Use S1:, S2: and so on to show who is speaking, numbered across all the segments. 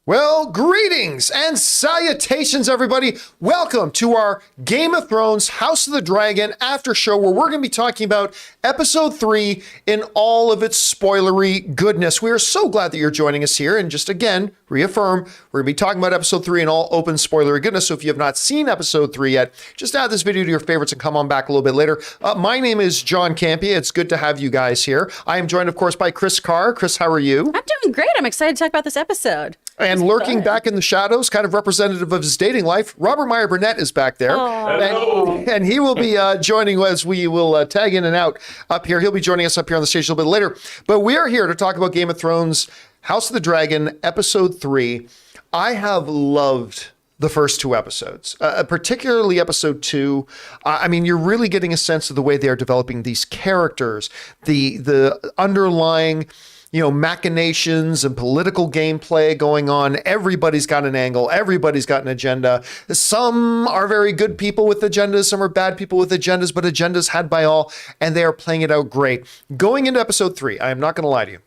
S1: Well, greetings and salutations, everybody. Welcome to our Game of Thrones House of the Dragon after show, where we're going to be talking about episode 3 in all of its spoilery goodness. We are so glad that you're joining us here. And just again, reaffirm, we're going to be talking about episode 3 in all open spoilery goodness. So if you have not seen episode 3 yet, just add this video to your favorites and come on back a little bit later. My name is John Campia. It's good to have you guys here. I am joined, of course, by Kris Carr. Kris, how are you?
S2: I'm doing great. I'm excited to talk about this episode.
S1: And lurking back in the shadows, kind of representative of his dating life, Robert Meyer Burnett is back there. And he will be joining as we will tag in and out up here. He'll be joining us up here on the stage a little bit later. But we are here to talk about Game of Thrones, House of the Dragon, episode 3. I have loved the first 2 episodes, particularly episode 2. I mean, you're really getting a sense of the way they are developing these characters, the underlying machinations and political gameplay going on. Everybody's got an angle. Everybody's got an agenda. Some are very good people with agendas. Some are bad people with agendas, but agendas had by all, and they are playing it out great. Going into episode 3, I am not going to lie to you.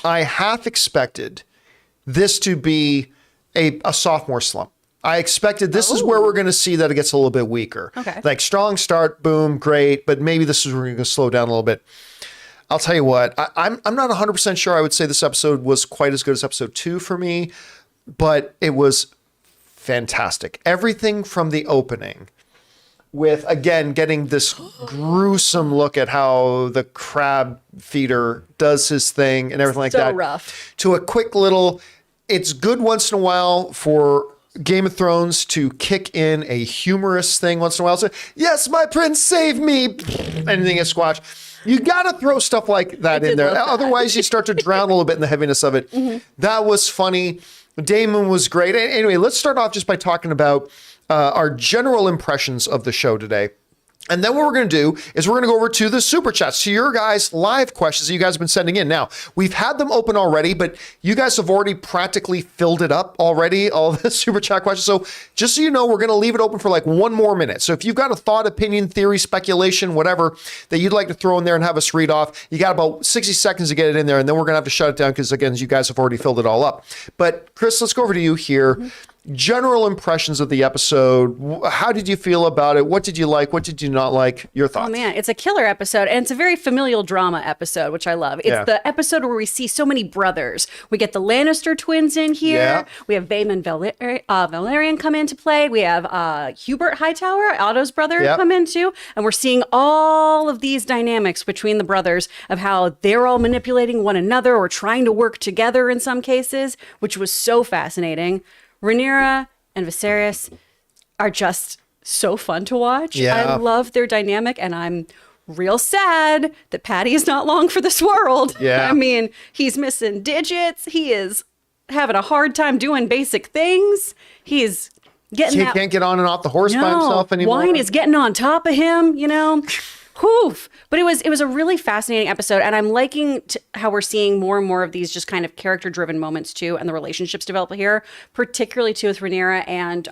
S1: I half expected this to be a sophomore slump. I expected this is where we're going to see that it gets a little bit weaker.
S2: Okay.
S1: Like strong start, boom, great, but maybe this is where we're going to slow down a little bit. I'll tell you what, I'm not 100% sure I would say this episode was quite as good as episode 2 for me, but it was fantastic. Everything from the opening with, again, getting this gruesome look at how the crab feeder does his thing and everything like that.
S2: So rough.
S1: To a quick little, it's good once in a while for Game of Thrones to kick in a humorous thing once in a while. So, yes, my prince, save me. Anything gets squashed. You got to throw stuff like that in there. Otherwise, you start to drown a little bit in the heaviness of it. Mm-hmm. That was funny. Damon was great. Anyway, let's start off just by talking about our general impressions of the show today. And then what we're going to do is we're going to go over to the super chats, to your guys' live questions that you guys have been sending in. Now, we've had them open already, but you guys have already practically filled it up already, all the super chat questions. So just so you know, we're going to leave it open for like 1 more minute. So if you've got a thought, opinion, theory, speculation, whatever that you'd like to throw in there and have us read off, you got about 60 seconds to get it in there, and then we're going to have to shut it down because, again, you guys have already filled it all up. But Kris, let's go over to you here. Mm-hmm. General impressions of the episode. How did you feel about it? What did you like? What did you not like? Your thoughts?
S2: Oh man, it's a killer episode, and it's a very familial drama episode, which I love. It's the episode where we see so many brothers. We get the Lannister twins in here. Yeah. We have Vaemond Valerian come into play. We have Hubert Hightower, Otto's brother, come in too. And we're seeing all of these dynamics between the brothers of how they're all manipulating one another or trying to work together in some cases, which was so fascinating. Rhaenyra and Viserys are just so fun to watch. Yeah. I love their dynamic, and I'm real sad that Paddy is not long for this world. Yeah. I mean, he's missing digits. He is having a hard time doing basic things. He's getting
S1: He can't get on and off the horse by himself anymore.
S2: Wine is getting on top of him, Oof. But it was a really fascinating episode, and I'm liking how we're seeing more and more of these just kind of character-driven moments too, and the relationships develop here, particularly too with Rhaenyra and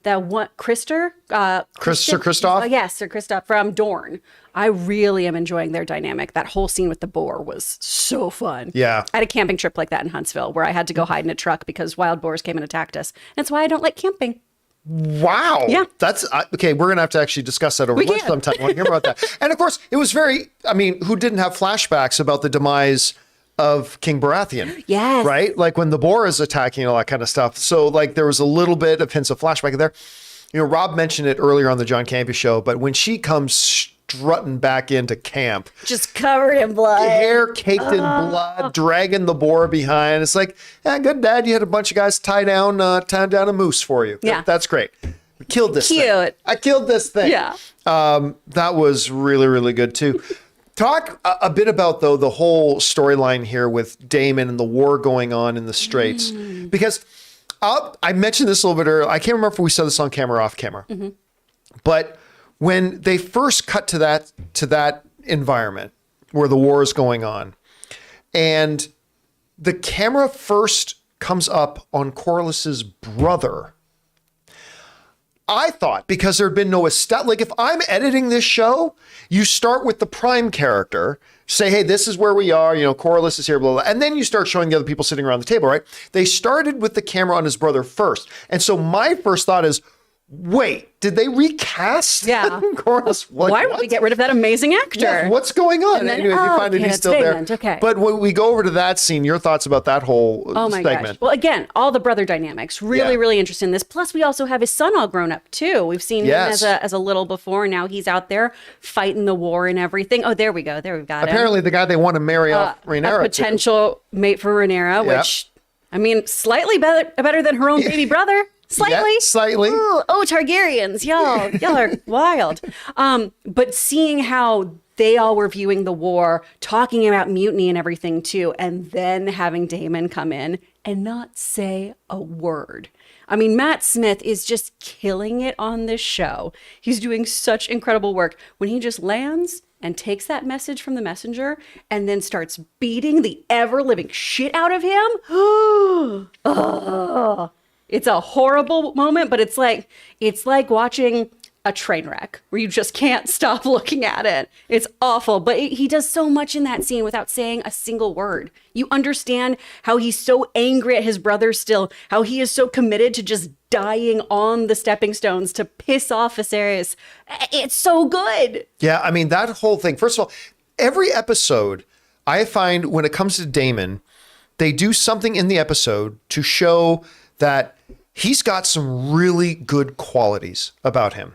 S2: that one Sir Kristoff. Yes, Sir Kristoff from Dorne. I really am enjoying their dynamic. That whole scene with the boar was so fun. Yeah, I had a camping trip like that in Huntsville where I had to go hide in a truck because wild boars came and attacked us. That's why I don't like camping.
S1: Wow. Yeah. That's okay. We're going to have to actually discuss that over lunch sometime. I want to hear about that. And of course, it was who didn't have flashbacks about the demise of King Baratheon?
S2: Yes.
S1: Right? Like when the boar is attacking and all that kind of stuff. So like there was a little bit of hints of flashback there. Rob mentioned it earlier on the John Campia show, but when she comes strutting back into camp,
S2: just covered in blood,
S1: hair caked in blood, dragging the boar behind. It's like, good dad, you had a bunch of guys tie down a moose for you. Yeah, that's great. We killed this thing. I killed this thing. Yeah, that was really, really good too. Talk a bit about though the whole storyline here with Daemon and the war going on in the Straits, because I mentioned this a little bit earlier. I can't remember if we said this on camera or off camera, but when they first cut to that environment where the war is going on, and the camera first comes up on Corlys's brother, I thought, because there had been no like if I'm editing this show, you start with the prime character, say, hey, this is where we are, Corliss is here, blah, blah, and then you start showing the other people sitting around the table, right? They started with the camera on his brother first. And so my first thought is, wait, did they recast Corliss?
S2: Why would we get rid of that amazing actor?
S1: Yeah, what's going on?
S2: And then,
S1: anyway, you find that he's still there.
S2: Okay.
S1: But when we go over to that scene, your thoughts about that whole segment?
S2: Gosh. Well, again, all the brother dynamics, really interested in this. Plus, we also have his son all grown up too. We've seen him as a little before. Now he's out there fighting the war and everything. Oh, there we go. There we've got
S1: Apparently the guy they want to marry off Rhaenyra.
S2: A potential mate for Rhaenyra, which, I mean, slightly better than her own baby brother. Slightly.
S1: Yeah, slightly.
S2: Ooh, Targaryens, y'all are wild. But seeing how they all were viewing the war, talking about mutiny and everything too, and then having Daemon come in and not say a word. I mean, Matt Smith is just killing it on this show. He's doing such incredible work when he just lands and takes that message from the messenger and then starts beating the ever-living shit out of him. Oh. It's a horrible moment, but it's like watching a train wreck where you just can't stop looking at it. It's awful, but he does so much in that scene without saying a single word. You understand how he's so angry at his brother still, how he is so committed to just dying on the stepping stones to piss off Viserys. It's so good.
S1: Yeah, I mean, that whole thing. First of all, every episode, I find when it comes to Daemon, they do something in the episode to show that he's got some really good qualities about him.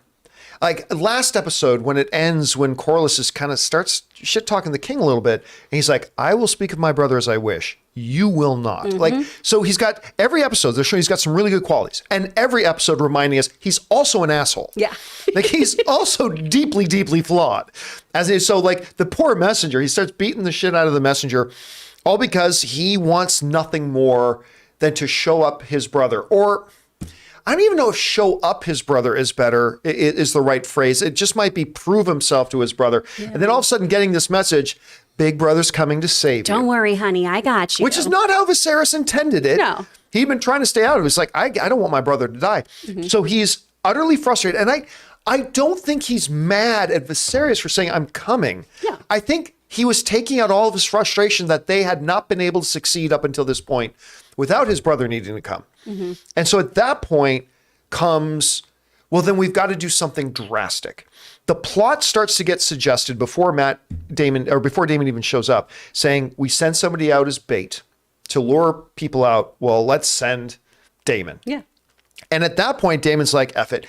S1: Like last episode, when it ends, when Corliss is kind of starts shit talking the king a little bit, and he's like, I will speak of my brother as I wish. You will not. Like, so he's got every episode, they're showing he's got some really good qualities. And every episode reminding us he's also an asshole.
S2: Yeah.
S1: Like he's also deeply, deeply flawed. As is, so like the poor messenger, he starts beating the shit out of the messenger, all because he wants nothing more than to show up his brother. Or I don't even know if show up his brother is the right phrase. It just might be prove himself to his brother. Yeah. And then all of a sudden getting this message, big brother's coming to save you.
S2: Don't worry, honey, I got you.
S1: Which is not how Viserys intended it.
S2: No.
S1: He'd been trying to stay out of it. It's like, I don't want my brother to die. So he's utterly frustrated. And I don't think he's mad at Viserys for saying, I'm coming.
S2: Yeah.
S1: I think he was taking out all of his frustration that they had not been able to succeed up until this point without his brother needing to come. And so at that point comes, well, then we've got to do something drastic. The plot starts to get suggested before Daemon even shows up, saying we send somebody out as bait to lure people out. Well, let's send Daemon.
S2: Yeah.
S1: And at that point, Daemon's like, F it.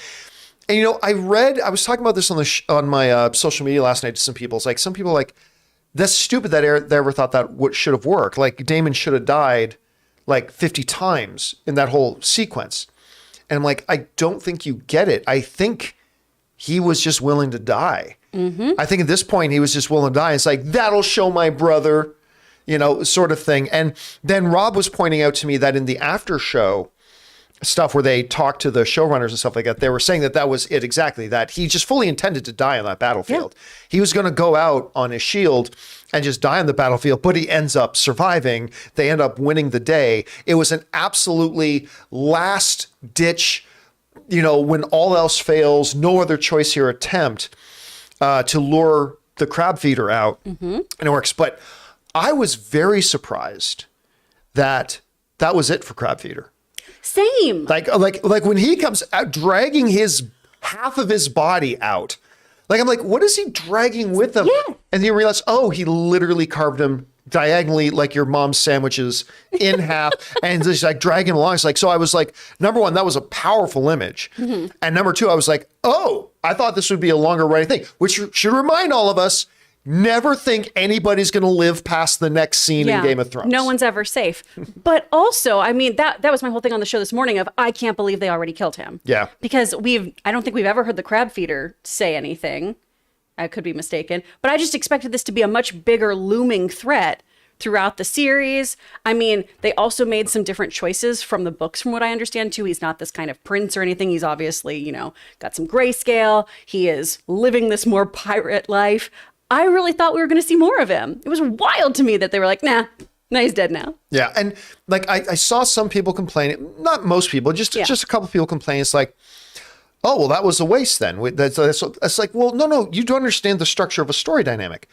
S1: And, I was talking about this on my social media last night to some people. It's like, some people are like, that's stupid that they ever thought that should have worked. Like Daemon should have died like 50 times in that whole sequence. And I'm like, I don't think you get it. I think he was just willing to die. I think at this point he was just willing to die. It's like, that'll show my brother, sort of thing. And then Rob was pointing out to me that in the after show stuff where they talked to the showrunners and stuff like that, they were saying that was it exactly, that he just fully intended to die on that battlefield. Yeah. He was going to go out on his shield and just die on the battlefield, but he ends up surviving. They end up winning the day. It was an absolutely last ditch, when all else fails, no other choice here attempt to lure the crab feeder out, and it works. But I was very surprised that was it for crab feeder.
S2: Same.
S1: Like when he comes out dragging half of his body out, like I'm like, what is he dragging with him?
S2: Yeah.
S1: And you realize, oh, he literally carved him diagonally like your mom's sandwiches in half and just like dragging him along. It's like, so I was like, number one, that was a powerful image. And number two, I was like, oh, I thought this would be a longer running thing, which should remind all of us, never think anybody's going to live past the next scene in Game of Thrones.
S2: No one's ever safe. But also, I mean, that was my whole thing on the show this morning of, I can't believe they already killed him.
S1: Yeah.
S2: Because I don't think we've ever heard the crab feeder say anything. I could be mistaken. But I just expected this to be a much bigger looming threat throughout the series. I mean, they also made some different choices from the books, from what I understand, too. He's not this kind of prince or anything. He's obviously, got some grayscale. He is living this more pirate life. I really thought we were going to see more of him. It was wild to me that they were like, nah, he's dead now.
S1: Yeah. And like, I saw some people complaining, not most people, just a couple of people complaining. It's like, oh, well, that was a waste then. That's like, well, no, you don't understand the structure of a story dynamic.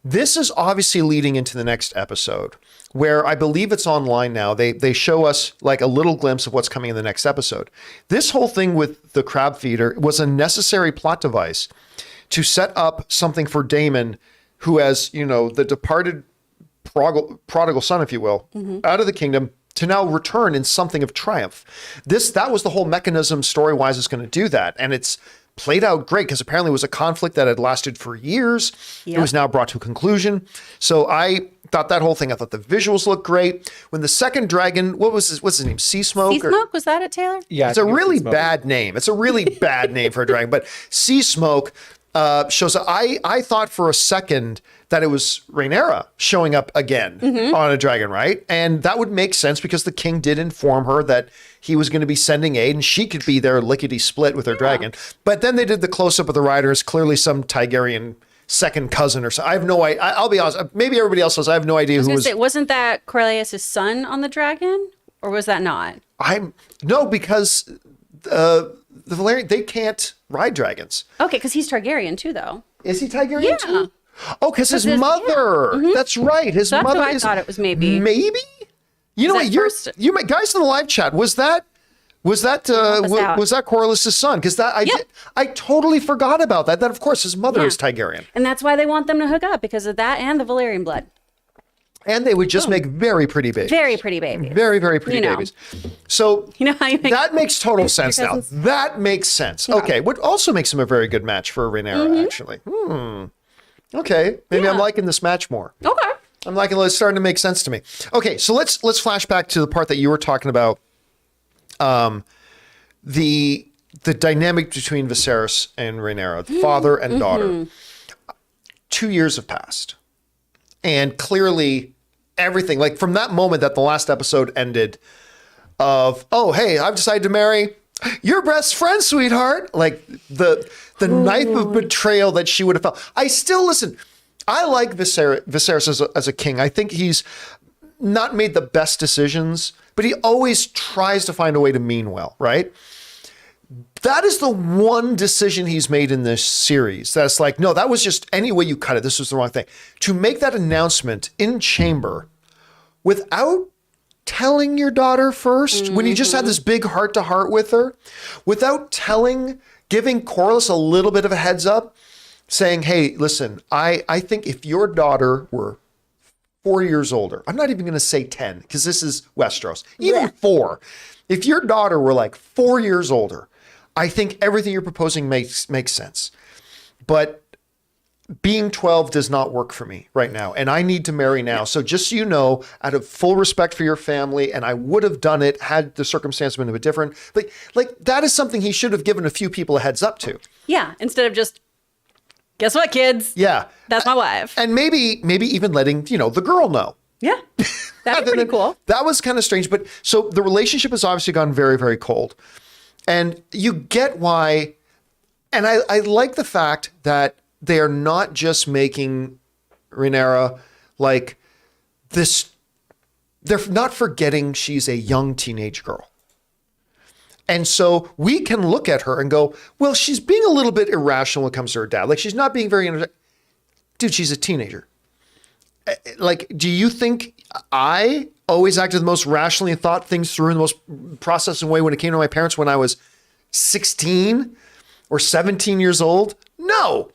S1: This is obviously leading into the next episode, where I believe it's online now. They show us like a little glimpse of what's coming in the next episode. This whole thing with the crab feeder was a necessary plot device to set up something for Daemon, who has, the departed prodigal son, if you will, out of the kingdom, to now return in something of triumph. That was the whole mechanism story-wise is going to do that. And it's played out great because apparently it was a conflict that had lasted for years. Yep. It was now brought to a conclusion. So I thought that whole thing, I thought the visuals looked great. When the second dragon, what's his name? Sea Smoke?
S2: Sea Smoke, was that it, Taylor?
S1: Yeah. It's a really bad name. It's a really bad name for a dragon. But Sea Smoke shows up. I thought for a second that it was Rhaenyra showing up again on a dragon, right? And that would make sense because the king did inform her that he was going to be sending aid and she could be there lickety split with her dragon. But then they did the close up of the rider as clearly some Targaryen second cousin or so. I have no idea. I'll be honest. Maybe everybody else does. I have no idea who was.
S2: Wasn't that Coriolis' son on the dragon, or was that not?
S1: No, because the Valyrian, they can't ride dragons.
S2: Okay, because he's Targaryen too, though.
S1: Is he Targaryen too? Oh, because his mother. Yeah. That's right. His mother.
S2: I thought it was maybe.
S1: Maybe. You know what? You guys in the live chat. Was that Corlys' son? Because I totally forgot about that. That of course his mother is Targaryen,
S2: and that's why they want them to hook up, because of that and the Valyrian blood.
S1: And they would just make very pretty babies.
S2: Very pretty babies.
S1: Very, very pretty babies. So
S2: how you make
S1: that makes total sense now. That makes sense. Yeah. Okay. What also makes him a very good match for Rhaenyra, actually. Okay. Maybe I'm liking this match more.
S2: Okay.
S1: I'm liking it. It's starting to make sense to me. Okay. So let's flash back to the part that you were talking about. The dynamic between Viserys and Rhaenyra, the father and daughter. 2 years have passed. And clearly everything, like from that moment that the last episode ended of, oh, hey, I've decided to marry your best friend, sweetheart. Like the knife of betrayal that she would have felt. I still listen. I like Viserys as a king. I think he's not made the best decisions, but he always tries to find a way to mean well, right? That is the one decision he's made in this series that's like, no, that was just any way you cut it. This was the wrong thing. To make that announcement in chamber without telling your daughter first, when you just had this big heart-to-heart with her, without giving Corlys a little bit of a heads up, saying, hey, listen, I think if your daughter were 4 years older, I'm not even going to say 10, because this is Westeros, even 4. If your daughter were like 4 years older, I think everything you're proposing makes sense. But being 12 does not work for me right now, and I need to marry now. So just so you know, out of full respect for your family, and I would have done it had the circumstance been a bit different. Like that is something he should have given a few people a heads up to.
S2: Yeah, instead of just, guess what, kids?
S1: Yeah.
S2: That's my wife.
S1: And maybe even letting, the girl know.
S2: Yeah. That'd be pretty cool.
S1: That was kind of strange. But so the relationship has obviously gone very, very cold. And you get why. And I like the fact that they are not just making Rhaenyra like this. They're not forgetting she's a young teenage girl. And so we can look at her and go, well, she's being a little bit irrational when it comes to her dad. Like, she's not being very, dude, she's a teenager. Like, do you think I always acted the most rationally and thought things through in the most processing way when it came to my parents when I was 16 or 17 years old? No.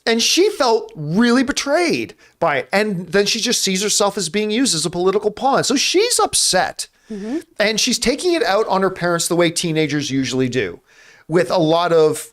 S1: And she felt really betrayed by it. And then she just sees herself as being used as a political pawn. So she's upset. Mm-hmm. And she's taking it out on her parents the way teenagers usually do, with a lot of,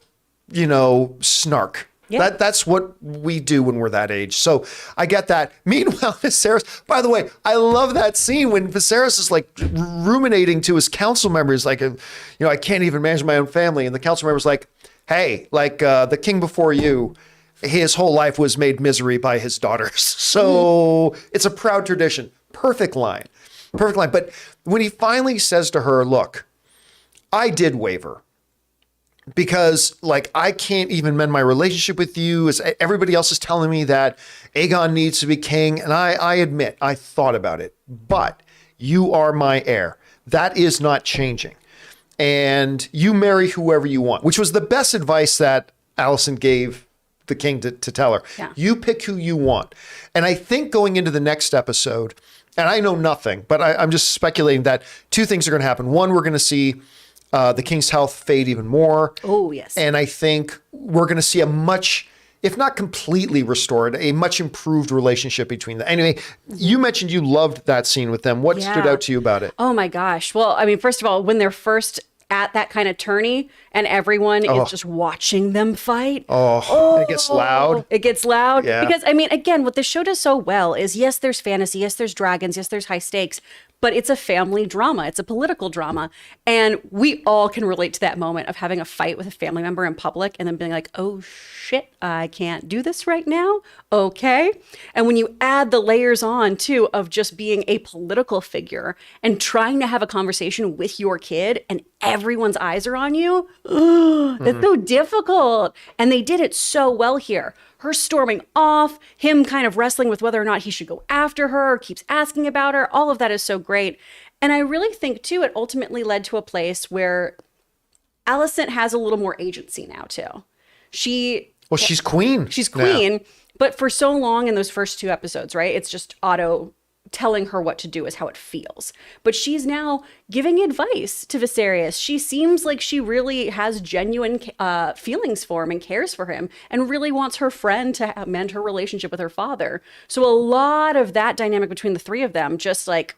S1: snark. Yeah. That's what we do when we're that age. So I get that. Meanwhile, Viserys, by the way, I love that scene when Viserys is like ruminating to his council members, like, I can't even manage my own family. And the council member's like, hey, like the king before you, his whole life was made misery by his daughters. So it's a proud tradition. Perfect line. But when he finally says to her, look, I did waver because I can't even mend my relationship with you, as everybody else is telling me that Aegon needs to be king. And I admit, I thought about it, but you are my heir. That is not changing. and you marry whoever you want, which was the best advice that Alicent gave the king to tell her.
S2: Yeah.
S1: You pick who you want. And I think going into the next episode, and I know nothing, but I'm just speculating that two things are going to happen. One, we're going to see the king's health fade even more.
S2: Oh, yes.
S1: And I think we're going to see a much, if not completely restored, a much improved relationship between them. Anyway, you mentioned you loved that scene with them. What stood out to you about it?
S2: Oh my gosh. Well, I mean, first of all, when they're first at that kind of tourney and everyone is just watching them fight.
S1: It gets loud.
S2: It gets loud.
S1: Yeah.
S2: Because, I mean, again, what the show does so well is, yes, there's fantasy, yes, there's dragons, yes, there's high stakes, but it's a family drama. It's a political drama. And we all can relate to that moment of having a fight with a family member in public and then being like, oh shit, I can't do this right now. Okay. And when you add the layers on too of just being a political figure and trying to have a conversation with your kid and everyone's eyes are on you, that's so difficult. And they did it so well here. Her storming off, him kind of wrestling with whether or not he should go after her, keeps asking about her. All of that is so great. And I really think, too, it ultimately led to a place where Alicent has a little more agency now, too.
S1: She's queen.
S2: She's queen. But for so long in those first two episodes, right, it's just Otto telling her what to do is how it feels. But she's now giving advice to Viserys. She seems like she really has genuine feelings for him and cares for him and really wants her friend to mend her relationship with her father. So a lot of that dynamic between the three of them just like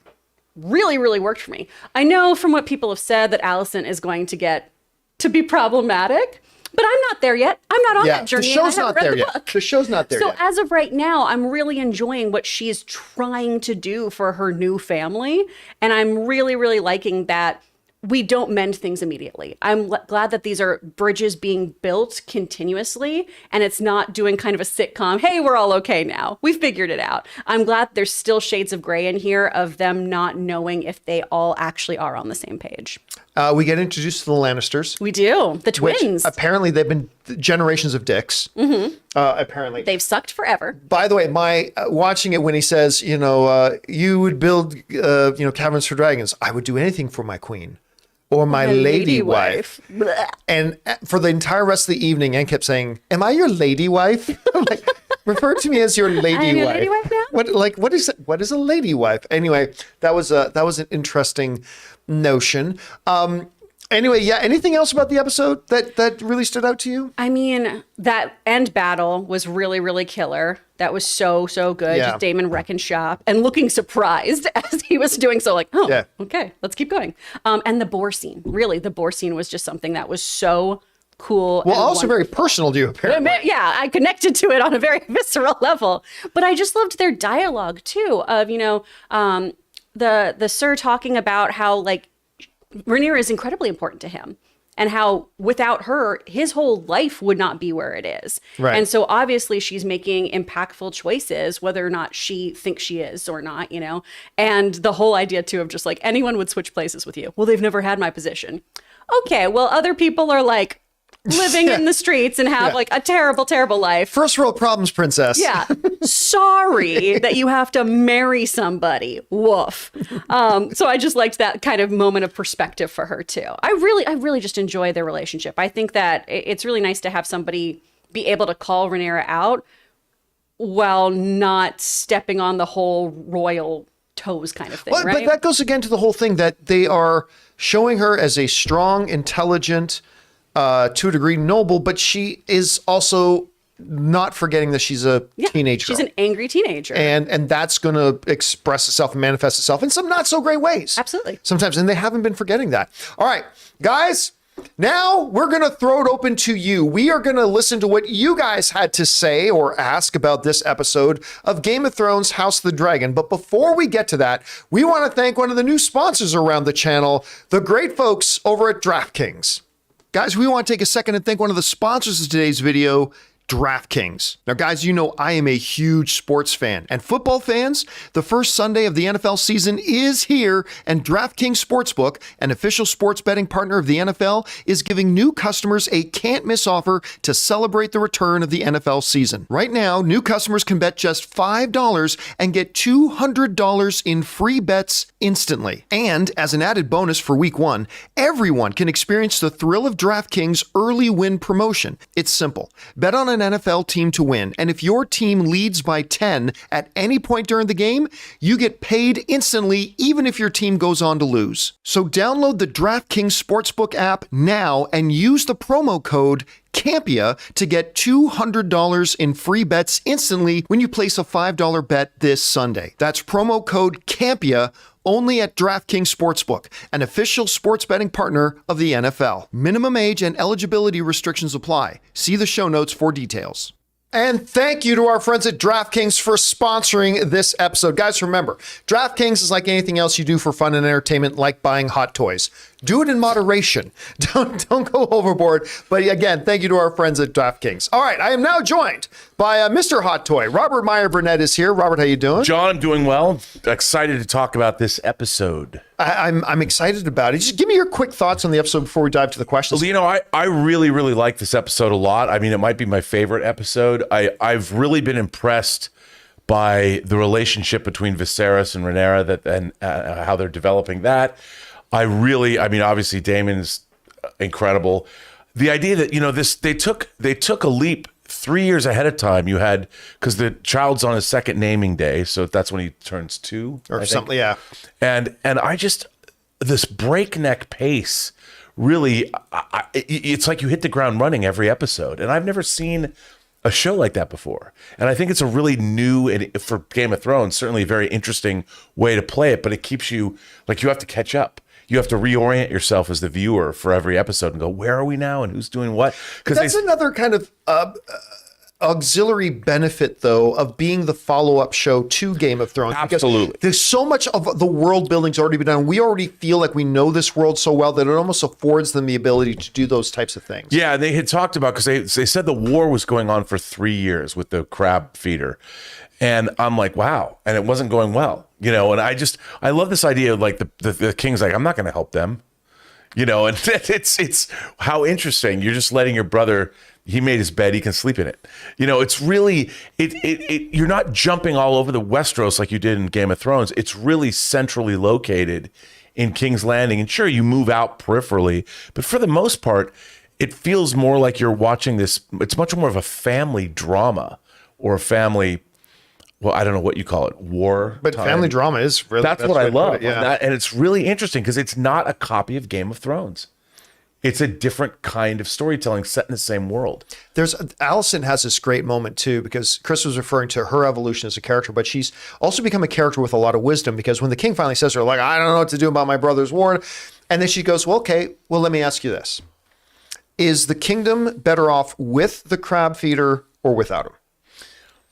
S2: really, really worked for me. I know from what people have said that Alicent is going to get to be problematic, but I'm not there yet. I'm not on that journey.
S1: The show's not there yet. The show's not there yet.
S2: So as of right now, I'm really enjoying what she's trying to do for her new family. And I'm really, really liking that we don't mend things immediately. I'm glad that these are bridges being built continuously and it's not doing kind of a sitcom, hey, we're all okay now. We figured it out. I'm glad there's still shades of gray in here of them not knowing if they all actually are on the same page.
S1: We get introduced to the Lannisters.
S2: We do. The twins.
S1: Apparently they've been generations of dicks. Apparently.
S2: They've sucked forever.
S1: By the way, my watching it when he says, you would build, caverns for dragons. I would do anything for my queen. Or my lady wife. And for the entire rest of the evening, Anne kept saying, am I your lady wife? Like, refer to me as your lady
S2: I am your
S1: wife.
S2: lady wife now?
S1: What is a lady wife? Anyway, that was an interesting notion. Anyway, yeah, anything else about the episode that really stood out to you?
S2: I mean, that end battle was really, really killer. That was so, so good.
S1: Yeah.
S2: Just Daemon wrecking shop and looking surprised as he was doing so, like, oh,
S1: Yeah.
S2: okay, let's keep going. And the boar scene, really, the boar scene was just something that was so cool.
S1: Well,
S2: and
S1: also very personal to you, apparently.
S2: Yeah, I connected to it on a very visceral level. But I just loved their dialogue, too, of, the Sir talking about how, like, Rhaenyra is incredibly important to him and how without her, his whole life would not be where it is.
S1: Right.
S2: And so obviously she's making impactful choices, whether or not she thinks she is or not, and the whole idea too of just like anyone would switch places with you. Well, they've never had my position. Okay. Well, other people are like living in the streets and have like a terrible, terrible life.
S1: First world problems, princess.
S2: Yeah. Sorry that you have to marry somebody. Woof. So I just liked that kind of moment of perspective for her too. I really just enjoy their relationship. I think that it's really nice to have somebody be able to call Rhaenyra out while not stepping on the whole royal toes kind of thing, right?
S1: But that goes again to the whole thing that they are showing her as a strong, intelligent, to a degree noble, but she is also not forgetting that she's a teenager.
S2: She's an angry teenager.
S1: And that's going to express itself and manifest itself in some not so great ways.
S2: Absolutely.
S1: Sometimes, and they haven't been forgetting that. All right, guys, now we're going to throw it open to you. We are going to listen to what you guys had to say or ask about this episode of Game of Thrones House of the Dragon. But before we get to that, we want to thank one of the new sponsors around the channel, the great folks over at DraftKings. Guys, we want to take a second and thank one of the sponsors of today's video, DraftKings. Now, guys, you know I am a huge sports fan. And football fans, the first Sunday of the NFL season is here, and DraftKings Sportsbook, an official sports betting partner of the NFL, is giving new customers a can't-miss offer to celebrate the return of the NFL season. Right now, new customers can bet just $5 and get $200 in free bets instantly. And as an added bonus for Week 1, everyone can experience the thrill of DraftKings early win promotion. It's simple. Bet on an NFL team to win, and if your team leads by 10 at any point during the game, you get paid instantly even if your team goes on to lose. So download the DraftKings Sportsbook app now and use the promo code Campia to get $200 in free bets instantly when you place a $5 bet this Sunday. That's promo code Campia only at DraftKings Sportsbook, an official sports betting partner of the NFL. Minimum age and eligibility restrictions apply. See the show notes for details. And thank you to our friends at DraftKings for sponsoring this episode. Guys, remember, DraftKings is like anything else you do for fun and entertainment, like buying hot toys. Do it in moderation. Don't go overboard. But again, thank you to our friends at DraftKings. All right, I am now joined by Mr. Hot Toy. Robert Meyer Burnett is here. Robert, how you doing?
S3: John, I'm doing well. Excited to talk about this episode.
S1: I'm excited about it. Just give me your quick thoughts on the episode before we dive to the questions.
S3: You know, I really, really like this episode a lot. I mean, it might be my favorite episode. I've really been impressed by the relationship between Viserys and Rhaenyra and how they're developing that. I mean, obviously Daemon's incredible. The idea that, you know, they took a leap 3 years ahead of time. You had, because the child's on his second naming day, so that's when he turns 2
S1: or something. Yeah.
S3: And I just, this breakneck pace, really, it's like you hit the ground running every episode. And I've never seen a show like that before. And I think it's a really new, and for Game of Thrones, certainly a very interesting way to play it, but it keeps you, like, you have to catch up. You have to reorient yourself as the viewer for every episode and go, where are we now and who's doing what? Because
S1: that's another kind of auxiliary benefit, though, of being the follow-up show to Game of Thrones.
S3: Absolutely.
S1: Because there's so much of the world building's already been done. We already feel like we know this world so well that it almost affords them the ability to do those types of things.
S3: Yeah, they had talked about, because they said the war was going on for 3 years with the crab feeder. And I'm like, wow. And it wasn't going well, you know, and I love this idea of, like, the king's like, I'm not going to help them, you know, and it's how interesting. You're just letting your brother, he made his bed, he can sleep in it. You know, it's really, you're not jumping all over the Westeros like you did in Game of Thrones. It's really centrally located in King's Landing. And sure, you move out peripherally, but for the most part, it feels more like you're watching this. It's much more of a family drama or a family, well, I don't know what you call it, war.
S1: But
S3: time.
S1: family drama is really,
S3: that's what I love.
S1: Yeah.
S3: And it's really interesting because it's not a copy of Game of Thrones. It's a different kind of storytelling set in the same world.
S1: Alicent has this great moment too, because Kris was referring to her evolution as a character, but she's also become a character with a lot of wisdom, because when the king finally says to her, like, I don't know what to do about my brother's war. And then she goes, well, okay, well, let me ask you this. Is the kingdom better off with the crab feeder or without him?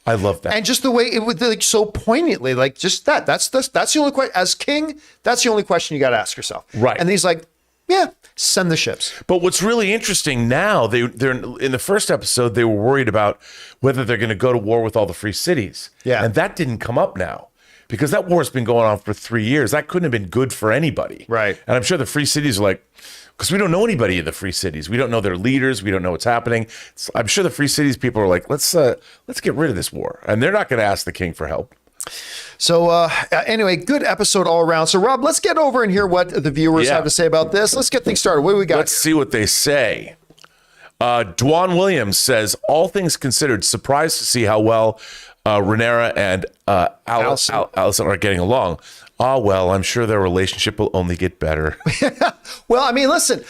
S3: I love that.
S1: And just the way it would, like, so poignantly, like, just that's the only question. As king, that's the only question you got to ask yourself.
S3: Right.
S1: And he's like, yeah, send the ships.
S3: But what's really interesting now, they're in the first episode, they were worried about whether they're going to go to war with all the free cities.
S1: Yeah.
S3: And that didn't come up now, because that war's been going on for 3 years. That couldn't have been good for anybody.
S1: Right.
S3: And I'm sure the free cities are like, because we don't know anybody in the free cities. We don't know their leaders. We don't know what's happening. I'm sure the free cities people are like, let's get rid of this war. And they're not going to ask the king for help.
S1: So anyway, good episode all around. So Rob, let's get over and hear what the viewers have to say about this. Let's get things started. What do we got?
S3: Let's see what they say. Dwan Williams says, all things considered, surprised to see how well Rhaenyra and Alicent are getting along. Ah, well, I'm sure their relationship will only get better.
S1: Well, I mean, listen,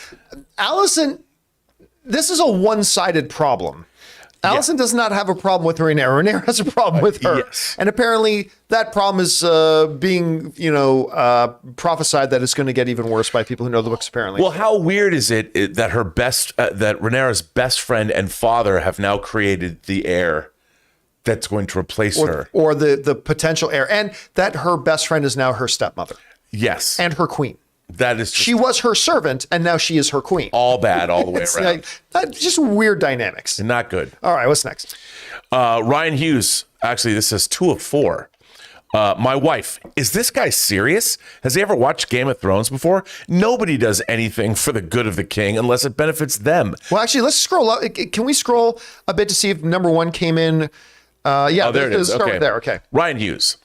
S1: Alicent, this is a one-sided problem. Alicent does not have a problem with Rhaenyra. Rhaenyra has a problem with her.
S3: Yes.
S1: And apparently that problem is being, prophesied that it's going to get even worse by people who know the books, apparently.
S3: Well, how weird is it that that Rhaenyra's best friend and father have now created the heir that's going to replace her?
S1: Or the potential heir. And that her best friend is now her stepmother.
S3: Yes.
S1: And her queen.
S3: That is
S1: She was her servant, and now she is her queen.
S3: all bad all the way
S1: It's
S3: around.
S1: just weird dynamics.
S3: Not good.
S1: All right, what's next?
S3: Ryan Hughes, actually, this says 2 of 4. My wife, is this guy serious? Has he ever watched Game of Thrones before? Nobody does anything for the good of the king unless it benefits them.
S1: Well, actually, let's scroll up. Can we scroll a bit to see if number 1 came in? Yeah,
S3: Oh, there it is.
S1: Start
S3: Okay.
S1: with there. Okay.
S3: Ryan Hughes.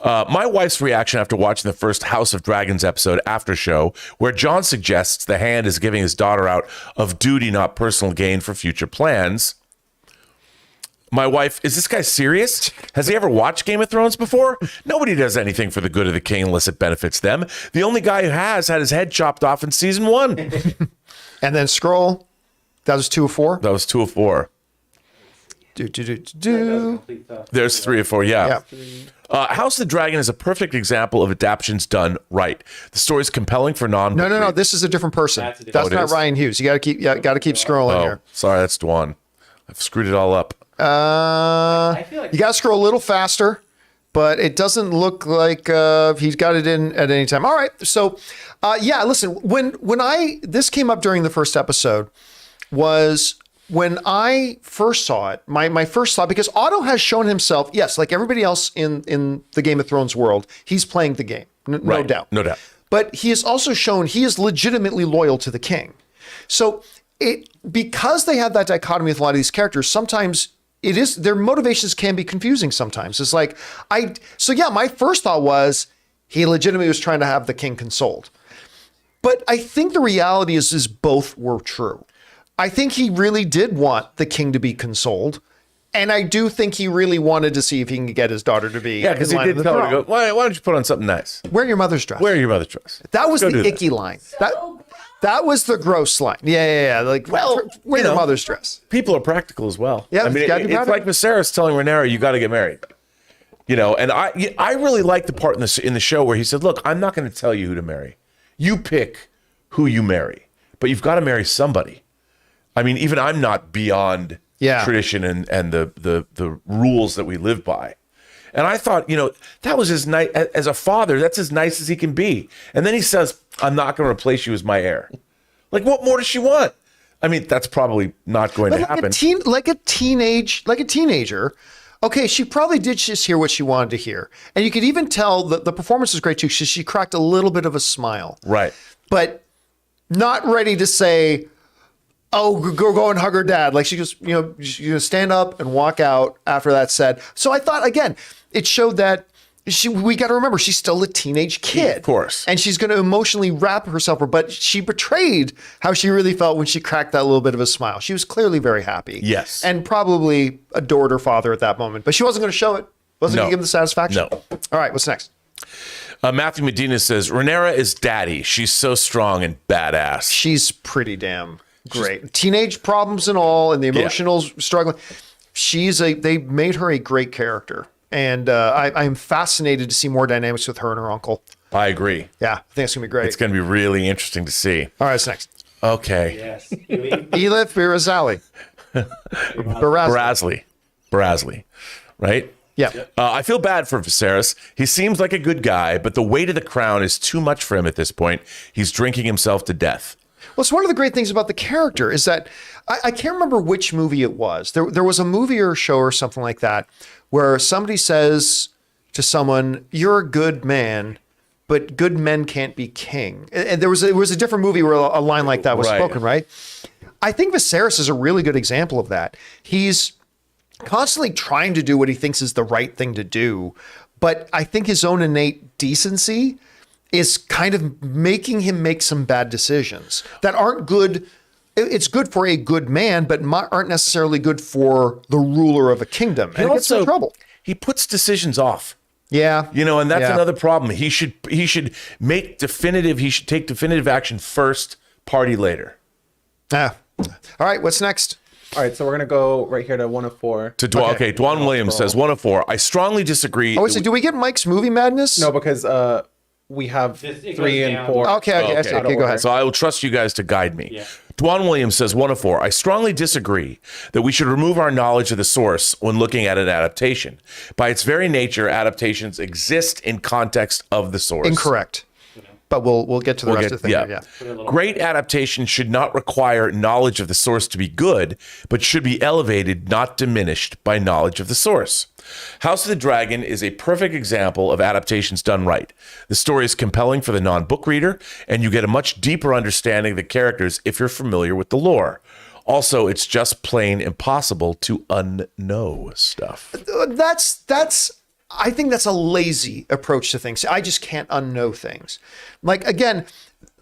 S3: My wife's reaction after watching the first House of Dragons episode, Aftershow, where Jon suggests the Hand is giving his daughter out of duty, not personal gain for future plans. My wife, is this guy serious? Has he ever watched Game of Thrones before? Nobody does anything for the good of the king unless it benefits them. The only guy who has had his head chopped off in season 1.
S1: And then scroll. That was 2 of 4.
S3: That was 2 of 4. There's 3 of 4, yeah. House of the Dragon is a perfect example of adaptations done right. The story is compelling for non.
S1: No. This is a different person. That's not Ryan Hughes. You got to keep scrolling here.
S3: Sorry, that's Dwan. I've screwed it all up.
S1: You got to scroll a little faster, but it doesn't look like he's got it in at any time. All right. So, listen, when this came up during the first episode was when I first saw it, my first thought, because Otto has shown himself, yes, like everybody else in the Game of Thrones world, he's playing the game. No doubt.
S3: No doubt.
S1: But he has also shown he is legitimately loyal to the king. So because they have that dichotomy with a lot of these characters, sometimes their motivations can be confusing sometimes. It's like, my first thought was he legitimately was trying to have the king consoled. But I think the reality is both were true. I think he really did want the king to be consoled. And I do think he really wanted to see if he can get his daughter to be.
S3: Yeah, because he did tell her to go, why don't you put on something nice?
S1: Wear your mother's dress.
S3: Wear your mother's dress.
S1: That was the icky line. That was the gross line. Yeah. Like, wear your mother's dress.
S3: People are practical as well.
S1: Yeah,
S3: I mean, it's like Viserys telling Rhaenyra, you got to get married. And I really like the part in the show where he said, look, I'm not going to tell you who to marry. You pick who you marry, but you've got to marry somebody. I mean, even I'm not beyond tradition and the rules that we live by. And I thought, that was as nice as a father. That's as nice as he can be. And then he says, I'm not going to replace you as my heir. Like, what more does she want? I mean, that's probably not going to happen.
S1: Like a teenager. Okay, she probably did just hear what she wanted to hear. And you could even tell that the performance was great too. She cracked a little bit of a smile.
S3: Right.
S1: But not ready to say, oh, go and hug her dad. Like she just, she's going to stand up and walk out after that's said. So I thought, again, it showed that we got to remember, she's still a teenage kid.
S3: Of course.
S1: And she's going to emotionally wrap herself, but she betrayed how she really felt when she cracked that little bit of a smile. She was clearly very happy.
S3: Yes.
S1: And probably adored her father at that moment, but she wasn't going to show it. Wasn't going to give him the satisfaction.
S3: No.
S1: All right, what's next?
S3: Matthew Medina says, Rhaenyra is daddy. She's so strong and badass.
S1: She's pretty damn great. Teenage problems and all, and the emotional struggling. They made her a great character. And I'm fascinated to see more dynamics with her and her uncle.
S3: I agree.
S1: Yeah, I think it's going to be great.
S3: It's going to be really interesting to see.
S1: All right, what's next?
S3: Okay.
S4: Yes.
S1: Elif Birazali.
S3: Barasley. Right?
S1: Yeah.
S3: I feel bad for Viserys. He seems like a good guy, but the weight of the crown is too much for him at this point. He's drinking himself to death.
S1: Well, it's one of the great things about the character is that I can't remember which movie it was. There was a movie or a show or something like that where somebody says to someone, you're a good man, but good men can't be king. And it was a different movie where a line like that was spoken, right? I think Viserys is a really good example of that. He's constantly trying to do what he thinks is the right thing to do, but I think his own innate decency is kind of making him make some bad decisions that aren't good. It's good for a good man, but aren't necessarily good for the ruler of a kingdom. And it gets in trouble.
S3: He puts decisions off.
S1: Yeah.
S3: And that's another problem. He should take definitive action first, party later.
S1: All right, what's next?
S4: All right, so we're going to go right here to 1 of 4.
S3: To Dwan, okay, Dwan Williams says 1 of 4. I strongly disagree.
S1: Oh, so do we get Mike's movie madness?
S4: No, because we have 3 and 4.
S1: Okay, go ahead.
S3: So I will trust you guys to guide me.
S4: Yeah.
S3: Dwan Williams says 1 of 4. I strongly disagree that we should remove our knowledge of the source when looking at an adaptation. By its very nature, adaptations exist in context of the source.
S1: Incorrect. but we'll get to the rest of the thing.
S3: Yeah. Great adaptation should not require knowledge of the source to be good, but should be elevated, not diminished, by knowledge of the source. House of the Dragon is a perfect example of adaptations done right. The story is compelling for the non-book reader, and you get a much deeper understanding of the characters if you're familiar with the lore. Also, it's just plain impossible to unknow stuff.
S1: I think that's a lazy approach to things. I just can't unknow things. Like, again,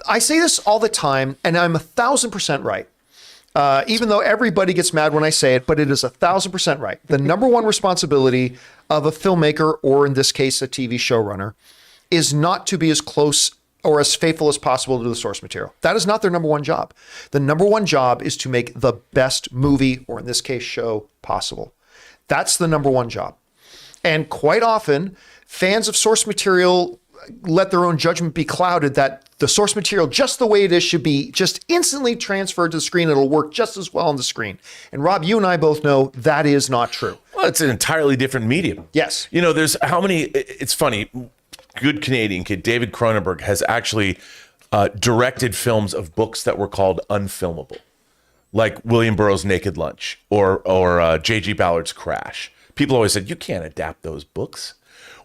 S1: I say this all the time, and I'm 1,000% right. Even though everybody gets mad when I say it, but it is 1,000% right. The number one responsibility of a filmmaker, or in this case, a TV showrunner, is not to be as close or as faithful as possible to the source material. That is not their number one job. The number one job is to make the best movie, or in this case, show possible. That's the number one job. And quite often, fans of source material let their own judgment be clouded that the source material, just the way it is, should be just instantly transferred to the screen. It'll work just as well on the screen. And Rob, you and I both know that is not true.
S3: Well, it's an entirely different medium.
S1: Yes.
S3: You know, there's how many, it's funny, good Canadian kid, David Cronenberg, has actually directed films of books that were called unfilmable, like William Burroughs' Naked Lunch or J.G. Ballard's Crash. People always said, you can't adapt those books.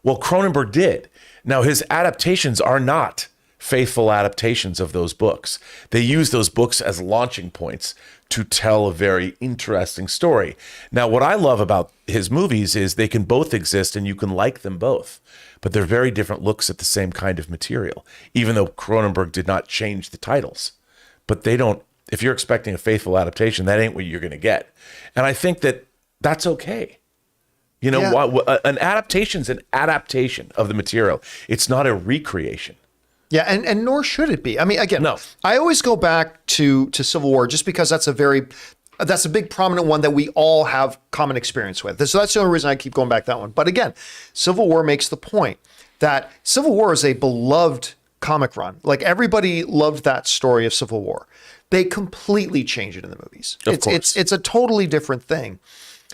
S3: Well, Cronenberg did. Now, his adaptations are not faithful adaptations of those books. They use those books as launching points to tell a very interesting story. Now, what I love about his movies is they can both exist and you can like them both, but they're very different looks at the same kind of material, even though Cronenberg did not change the titles. But they don't, if you're expecting a faithful adaptation, that ain't what you're going to get. And I think that that's okay. You know, an adaptation's an adaptation of the material. It's not a recreation.
S1: Yeah, and nor should it be. I mean, again,
S3: No.
S1: I always go back to Civil War just because that's a big prominent one that we all have common experience with. So that's the only reason I keep going back to that one. But again, Civil War makes the point that Civil War is a beloved comic run. Like, everybody loved that story of Civil War. They completely changed it in the movies.
S3: Of course.
S1: It's a totally different thing,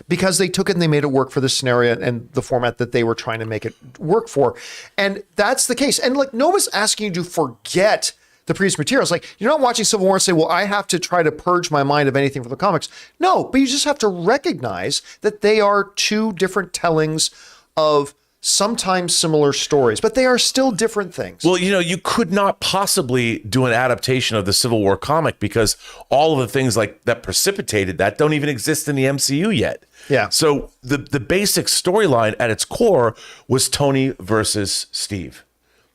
S1: because they took it and they made it work for the scenario and the format that they were trying to make it work for. And that's the case. And like, nobody's asking you to forget the previous materials. Like, you're not watching Civil War and say, well, I have to try to purge my mind of anything from the comics. No, but you just have to recognize that they are two different tellings of sometimes similar stories, but they are still different things.
S3: Well, you know, you could not possibly do an adaptation of the Civil War comic because all of the things like that precipitated that don't even exist in the MCU yet.
S1: Yeah.
S3: So the basic storyline at its core was Tony versus Steve.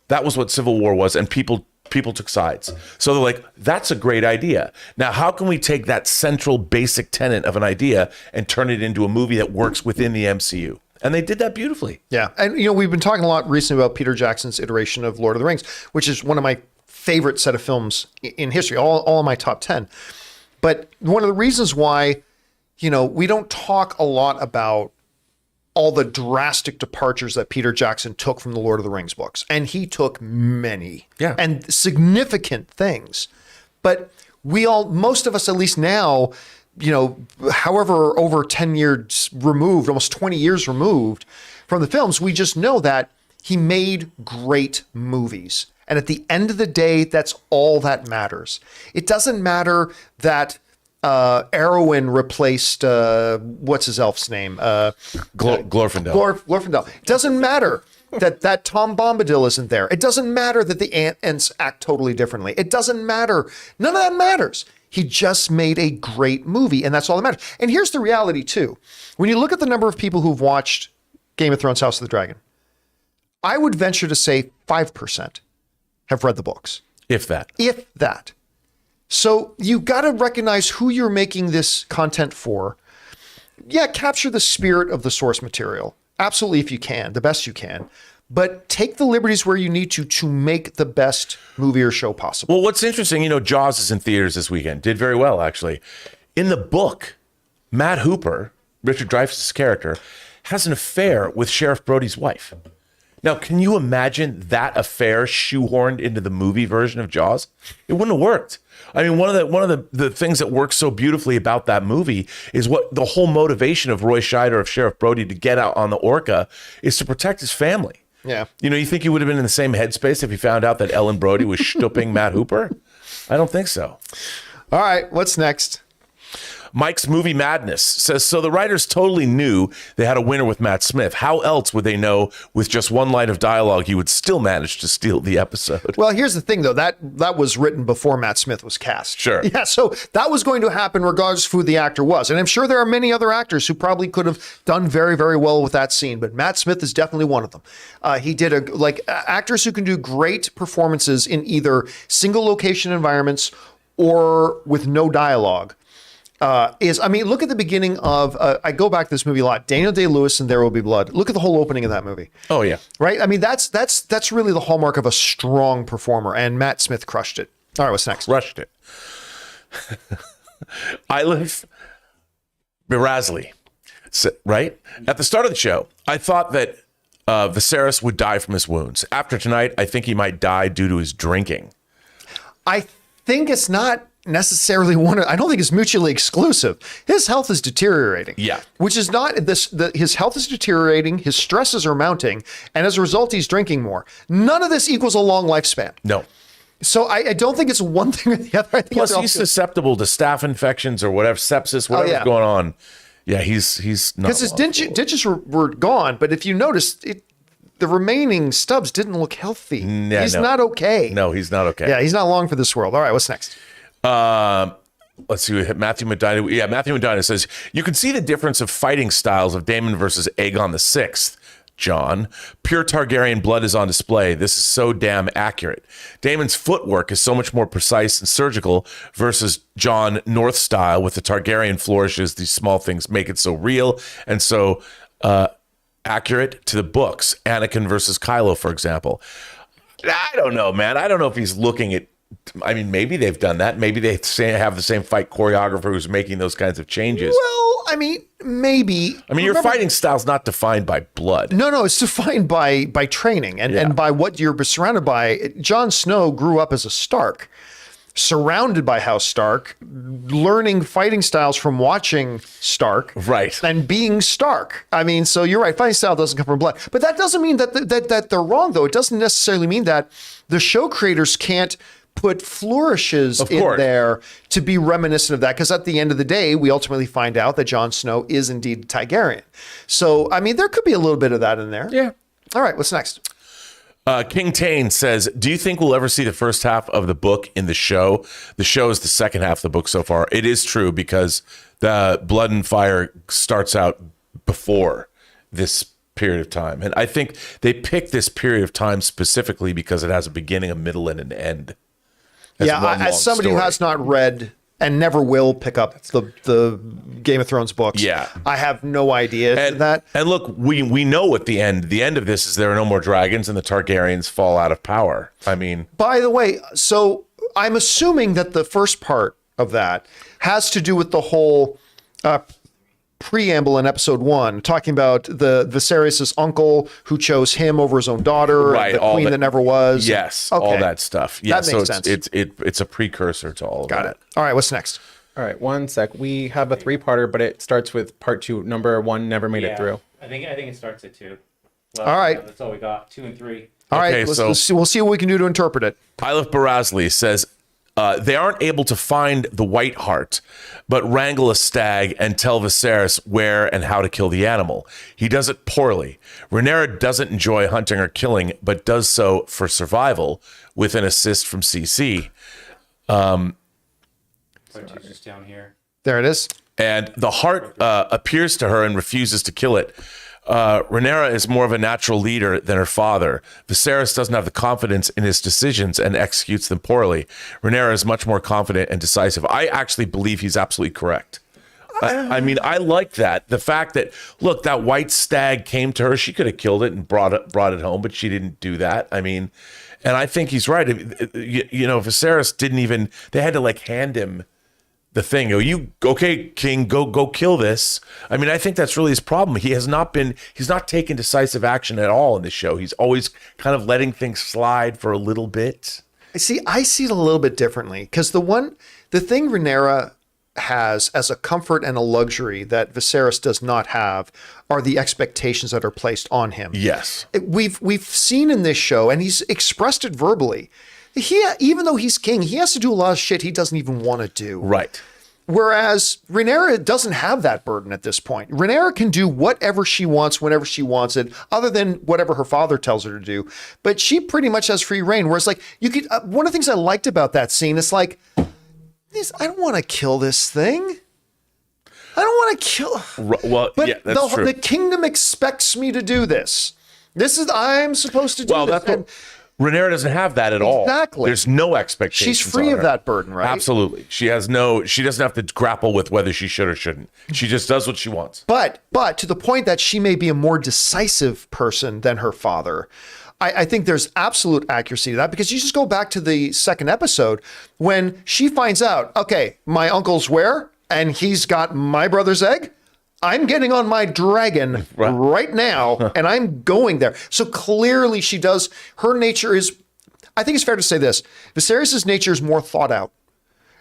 S3: That was what Civil War was, and people took sides. So they're like, that's a great idea. Now, how can we take that central basic tenet of an idea and turn it into a movie that works within the MCU? And they did that beautifully.
S1: Yeah. And, you know, we've been talking a lot recently about Peter Jackson's iteration of Lord of the Rings, which is one of my favorite set of films in history, all in my top 10. But one of the reasons why, you know, we don't talk a lot about all the drastic departures that Peter Jackson took from the Lord of the Rings books. And he took many and significant things. But most of us, at least now, you know, however, over 10 years removed, almost 20 years removed from the films, we just know that he made great movies. And at the end of the day, that's all that matters. It doesn't matter that Arwen replaced, what's his elf's name?
S3: Glorfindel.
S1: Glorfindel. It doesn't matter that Tom Bombadil isn't there. It doesn't matter that the Ants act totally differently. It doesn't matter. None of that matters. He just made a great movie, and that's all that matters. And here's the reality, too. When you look at the number of people who've watched Game of Thrones House of the Dragon, I would venture to say 5% have read the books.
S3: If that.
S1: If that. So you got to recognize who you're making this content for. Yeah, capture the spirit of the source material. Absolutely, if you can, the best you can. But take the liberties where you need to make the best movie or show possible.
S3: Well, what's interesting, you know, Jaws is in theaters this weekend. Did very well, actually. In the book, Matt Hooper, Richard Dreyfuss' character, has an affair with Sheriff Brody's wife. Now, can you imagine that affair shoehorned into the movie version of Jaws? It wouldn't have worked. I mean, one of the things that works so beautifully about that movie is what the whole motivation of Roy Scheider, of Sheriff Brody, to get out on the Orca is to protect his family.
S1: Yeah.
S3: You know, you think he would have been in the same headspace if he found out that Ellen Brody was stooping Matt Hooper? I don't think so.
S1: All right, what's next?
S3: Mike's Movie Madness says, so the writers totally knew they had a winner with Matt Smith. How else would they know with just one line of dialogue he would still manage to steal the episode?
S1: Well, here's the thing, though. That was written before Matt Smith was cast.
S3: Sure.
S1: Yeah, so that was going to happen regardless of who the actor was. And I'm sure there are many other actors who probably could have done very, very well with that scene, but Matt Smith is definitely one of them. He did actors who can do great performances in either single location environments or with no dialogue. Look at the beginning of, I go back to this movie a lot, Daniel Day-Lewis and There Will Be Blood. Look at the whole opening of that movie.
S3: Oh, yeah.
S1: Right? I mean, that's really the hallmark of a strong performer, and Matt Smith crushed it. All right, what's next?
S3: Crushed it. Ilif Birasley, right? At the start of the show, I thought that Viserys would die from his wounds. After tonight, I think he might die due to his drinking.
S1: I think it's not necessarily I don't think it's mutually exclusive. His health is deteriorating.
S3: Yeah.
S1: Which is not his health is deteriorating, his stresses are mounting, and as a result, he's drinking more. None of this equals a long lifespan.
S3: No.
S1: So I don't think it's one thing or the other. I think
S3: Plus, he's susceptible to staph infections or whatever, sepsis, whatever's going on. Yeah, he's not.
S1: Because his ditches were gone, but if you notice, the remaining stubs didn't look healthy.
S3: Yeah,
S1: he's not okay.
S3: No, he's not okay.
S1: Yeah, he's not long for this world. All right, what's next?
S3: Let's see. Matthew Medina. Yeah, Matthew Medina says, you can see the difference of fighting styles of Daemon versus Aegon VI. John, pure Targaryen blood is on display. This is so damn accurate. Daemon's footwork is so much more precise and surgical versus Jon North style with the Targaryen flourishes. These small things make it so real and so accurate to the books. Anakin versus Kylo, for example. I don't know, man. I don't know if he's looking at, I mean, maybe they've done that. Maybe they have the same fight choreographer who's making those kinds of changes.
S1: Well, I mean, maybe.
S3: I mean, your fighting style's not defined by blood.
S1: No, it's defined by training and by what you're surrounded by. Jon Snow grew up as a Stark, surrounded by House Stark, learning fighting styles from watching Stark.
S3: Right.
S1: And being Stark. I mean, so you're right. Fighting style doesn't come from blood. But that doesn't mean that they're wrong, though. It doesn't necessarily mean that the show creators can't put flourishes in there to be reminiscent of that, because at the end of the day, we ultimately find out that Jon Snow is indeed Targaryen. So, I mean, there could be a little bit of that in there.
S3: Yeah.
S1: All right, what's next?
S3: King Tane says, do you think we'll ever see the first half of the book in the show? The show is the second half of the book so far. It is true, because the Blood and Fire starts out before this period of time. And I think they picked this period of time specifically because it has a beginning, a middle, and an end.
S1: As somebody who has not read and never will pick up the Game of Thrones books, I have no idea that.
S3: And look, we know at the end of this is there are no more dragons and the Targaryens fall out of power. I mean,
S1: by the way, so I'm assuming that the first part of that has to do with the whole preamble in episode 1, talking about the Viserys' uncle who chose him over his own daughter,
S3: right,
S1: the queen that never was.
S3: Yes, all that stuff. Yeah,
S1: that makes sense.
S3: It's a precursor to all of that.
S1: Got it. All right, what's next?
S4: All right, one sec. We have a 3-parter, but it starts with part 2. Number 1 never made it through.
S5: I think it starts at 2. Well,
S1: all right,
S5: that's all we got. 2 and 3.
S1: All right, we'll see what we can do to interpret it.
S3: Ilif Barasley says, they aren't able to find the White Hart, but wrangle a stag and tell Viserys where and how to kill the animal. He does it poorly. Rhaenyra doesn't enjoy hunting or killing, but does so for survival with an assist from CC.
S5: Just down here.
S1: There it is.
S3: And the heart appears to her and refuses to kill it. Rhaenyra is more of a natural leader than her father. Viserys doesn't have the confidence in his decisions and executes them poorly. Rhaenyra is much more confident and decisive. I actually believe he's absolutely correct. I mean, I like that. The fact that, look, that white stag came to her. She could have killed it and brought it home, but she didn't do that. I mean, and I think he's right. You know, Viserys didn't even, they had to like hand him the thing. Okay, King, go kill this. I mean, I think that's really his problem. He's not taken decisive action at all in the show. He's always kind of letting things slide for a little bit.
S1: I see it a little bit differently, because the thing Rhaenyra has as a comfort and a luxury that Viserys does not have are the expectations that are placed on him.
S3: Yes.
S1: We've seen in this show, and he's expressed it verbally, even though he's king, he has to do a lot of shit he doesn't even want to do.
S3: Right.
S1: Whereas Rhaenyra doesn't have that burden at this point. Rhaenyra can do whatever she wants, whenever she wants it, other than whatever her father tells her to do. But she pretty much has free reign. Whereas, like, you could. One of the things I liked about that scene is like, I don't want to kill this thing. I don't want to kill.
S3: Well,
S1: but
S3: yeah, that's true.
S1: The kingdom expects me to do this. I'm supposed to do this.
S3: That's what. Rhaenyra doesn't have that at all.
S1: Exactly.
S3: There's no expectation.
S1: She's free of that burden, right?
S3: Absolutely. She doesn't have to grapple with whether she should or shouldn't. She just does what she wants.
S1: But to the point that she may be a more decisive person than her father, I think there's absolute accuracy to that, because you just go back to the second episode when she finds out, okay, my uncle's where? And he's got my brother's egg. I'm getting on my dragon right now, and I'm going there. So clearly she does. Her nature is, I think it's fair to say this, Viserys' nature is more thought out,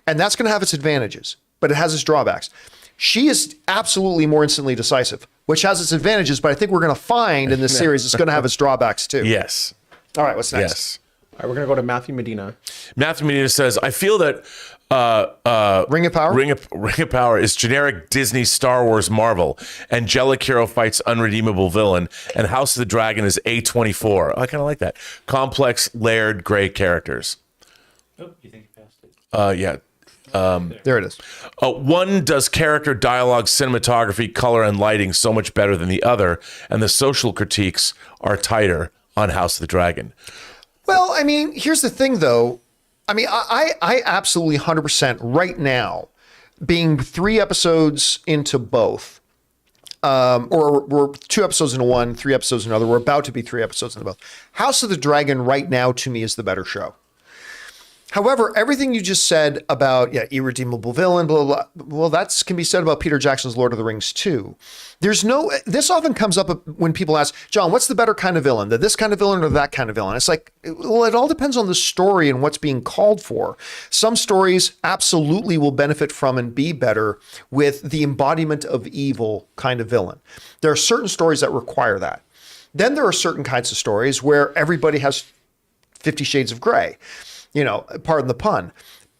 S1: and that's going to have its advantages, but it has its drawbacks. She is absolutely more instantly decisive, which has its advantages, but I think we're going to find in this series it's going to have its drawbacks too.
S3: Yes.
S1: All right, what's next?
S3: Yes.
S4: All right, we're going to go to Matthew Medina.
S3: Matthew Medina says, I feel that
S1: Ring of Power?
S3: Ring of Power is generic Disney, Star Wars, Marvel. Angelic hero fights unredeemable villain, and House of the Dragon is A24. I kind of like that. Complex, layered, gray characters.
S5: Oh, you think you passed it?
S3: Yeah.
S1: There it is.
S3: One does character, dialogue, cinematography, color, and lighting so much better than the other, and the social critiques are tighter on House of the Dragon.
S1: Well, I mean, here's the thing, though. I mean, I absolutely 100% right now, being 3 episodes into both, or we're 2 episodes into one, 3 episodes into another. We're about to be 3 episodes into both. House of the Dragon right now, to me, is the better show. However, everything you just said about, irredeemable villain, blah, blah, blah, well, that can be said about Peter Jackson's Lord of the Rings too. This often comes up when people ask, John, what's the better kind of villain? This kind of villain or that kind of villain? It's like, well, it all depends on the story and what's being called for. Some stories absolutely will benefit from and be better with the embodiment of evil kind of villain. There are certain stories that require that. Then there are certain kinds of stories where everybody has 50 Shades of Grey. Pardon the pun.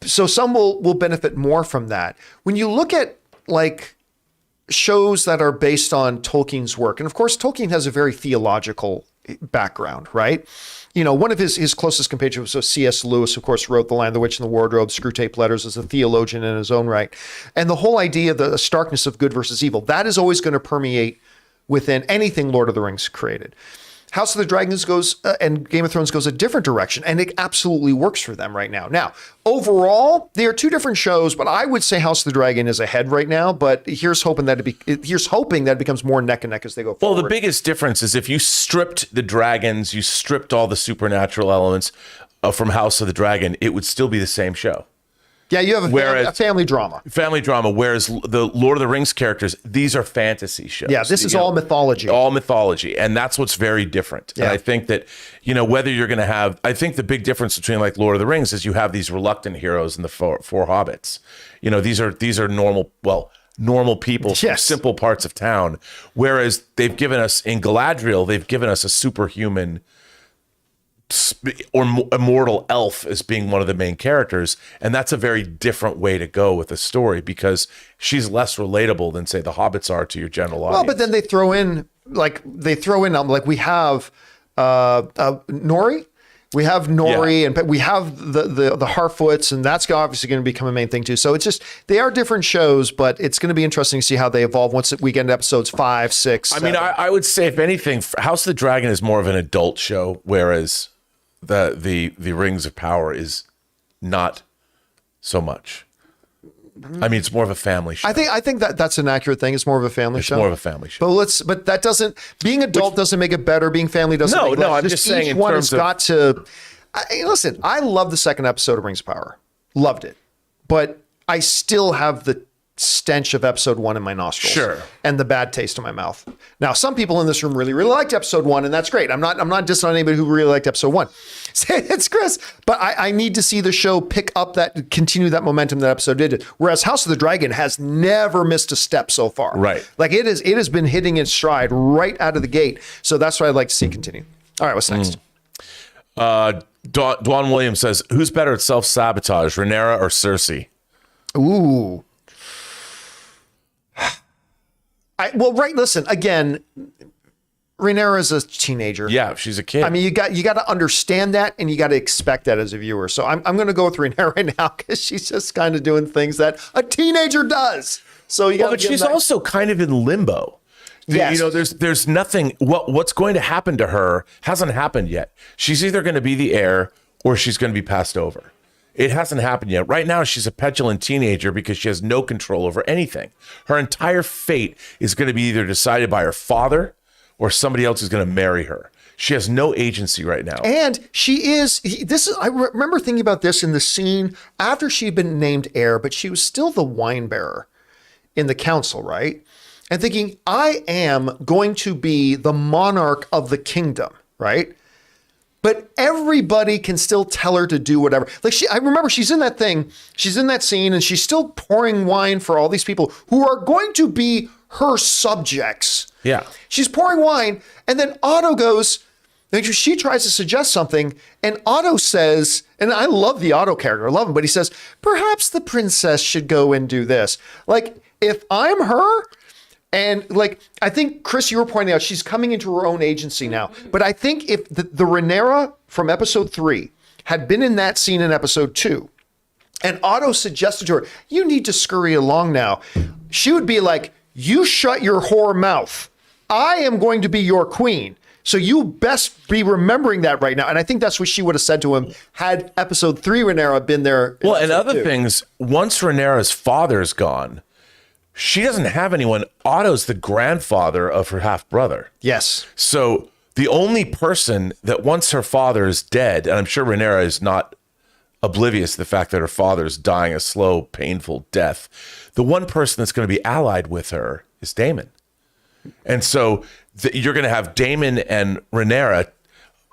S1: So some will benefit more from that. When you look at like shows that are based on Tolkien's work, and of course Tolkien has a very theological background, right? One of his closest compatriots was C.S. Lewis, of course, wrote The Lion, the Witch, and the Wardrobe, Screwtape Letters, as a theologian in his own right. And the whole idea of the starkness of good versus evil, that is always going to permeate within anything Lord of the Rings created. House of the Dragons goes and Game of Thrones goes a different direction, and it absolutely works for them right now. Now, overall, they are 2 different shows, but I would say House of the Dragon is ahead right now. But here's hoping that it becomes more neck and neck as they go forward.
S3: Well, the biggest difference is if you stripped the dragons, you stripped all the supernatural elements from House of the Dragon, it would still be the same show.
S1: Yeah, you have a family drama.
S3: Family drama, whereas the Lord of the Rings characters, these are fantasy shows.
S1: Yeah, this is all mythology.
S3: All mythology. And that's what's very different.
S1: Yeah.
S3: And I think that, whether you're going to have, I think the big difference between like Lord of the Rings is you have these reluctant heroes and the four hobbits. These are normal people from simple parts of town. Whereas they've given us, in Galadriel, they've given us a superhuman or immortal elf as being one of the main characters, and that's a very different way to go with the story because she's less relatable than say the hobbits are to your general audience.
S1: Well, but then they throw in we have Nori. We have Nori, and we have the Harfoots, and that's obviously going to become a main thing too. So it's just, they are different shows, but it's going to be interesting to see how they evolve once we get into episodes 5, 6.
S3: I mean, I would say if anything, House of the Dragon is more of an adult show, whereas the Rings of Power is not so much. I mean, it's more of a family show.
S1: I think that's an accurate thing. It's more of a family show.
S3: It's more of a family show.
S1: But that doesn't, being adult doesn't make it better. Being family doesn't make it better.
S3: I'm just saying
S1: each
S3: in
S1: one
S3: terms
S1: has got to, listen, I love the second episode of Rings of Power. Loved it. But I still have the stench of episode 1 in my nostrils.
S3: Sure.
S1: And the bad taste in my mouth. Now, some people in this room really, really liked episode 1, and that's great. I'm not dissing on anybody who really liked episode 1. It's Kris. But I need to see the show continue that momentum that episode did. Whereas House of the Dragon has never missed a step so far.
S3: Right.
S1: Like it has been hitting its stride right out of the gate. So that's what I'd like to see continue. All right, what's next?
S3: Dwan Williams says, who's better at self-sabotage, Rhaenyra or Cersei?
S1: Ooh. Listen, again, Rhaenyra is a teenager.
S3: Yeah, she's a kid.
S1: I mean, you got to understand that, and you got to expect that as a viewer. So I'm going to go with Rhaenyra right now because she's just kind of doing things that a teenager does. So you got.
S3: But she's also kind of in limbo.
S1: Yes.
S3: You know, there's nothing. What's going to happen to her hasn't happened yet. She's either going to be the heir or she's going to be passed over. It hasn't happened yet. Right now, she's a petulant teenager because she has no control over anything. Her entire fate is going to be either decided by her father or somebody else is going to marry her. She has no agency right now.
S1: And I remember thinking about this in the scene after she'd been named heir, but she was still the wine bearer in the council, right? And thinking, I am going to be the monarch of the kingdom, right? But everybody can still tell her to do whatever. Like I remember she's in that scene and she's still pouring wine for all these people who are going to be her subjects.
S3: Yeah.
S1: She's pouring wine and then Otto goes, she tries to suggest something and Otto says, and I love the Otto character, I love him, but he says, perhaps the princess should go and do this. Like if I'm her, and like, I think, Kris, you were pointing out, she's coming into her own agency now. But I think if the Rhaenyra from episode 3 had been in that scene in episode 2, and Otto suggested to her, you need to scurry along now, she would be like, you shut your whore mouth. I am going to be your queen. So you best be remembering that right now. And I think that's what she would have said to him had episode 3 Rhaenyra been there.
S3: Well, and other things, once Rhaenyra's father's gone, she doesn't have anyone. Otto's the grandfather of her half-brother.
S1: Yes.
S3: So the only person that once her father is dead, and I'm sure Rhaenyra is not oblivious to the fact that her father is dying a slow, painful death, the one person that's going to be allied with her is Daemon. And so you're going to have Daemon and Rhaenyra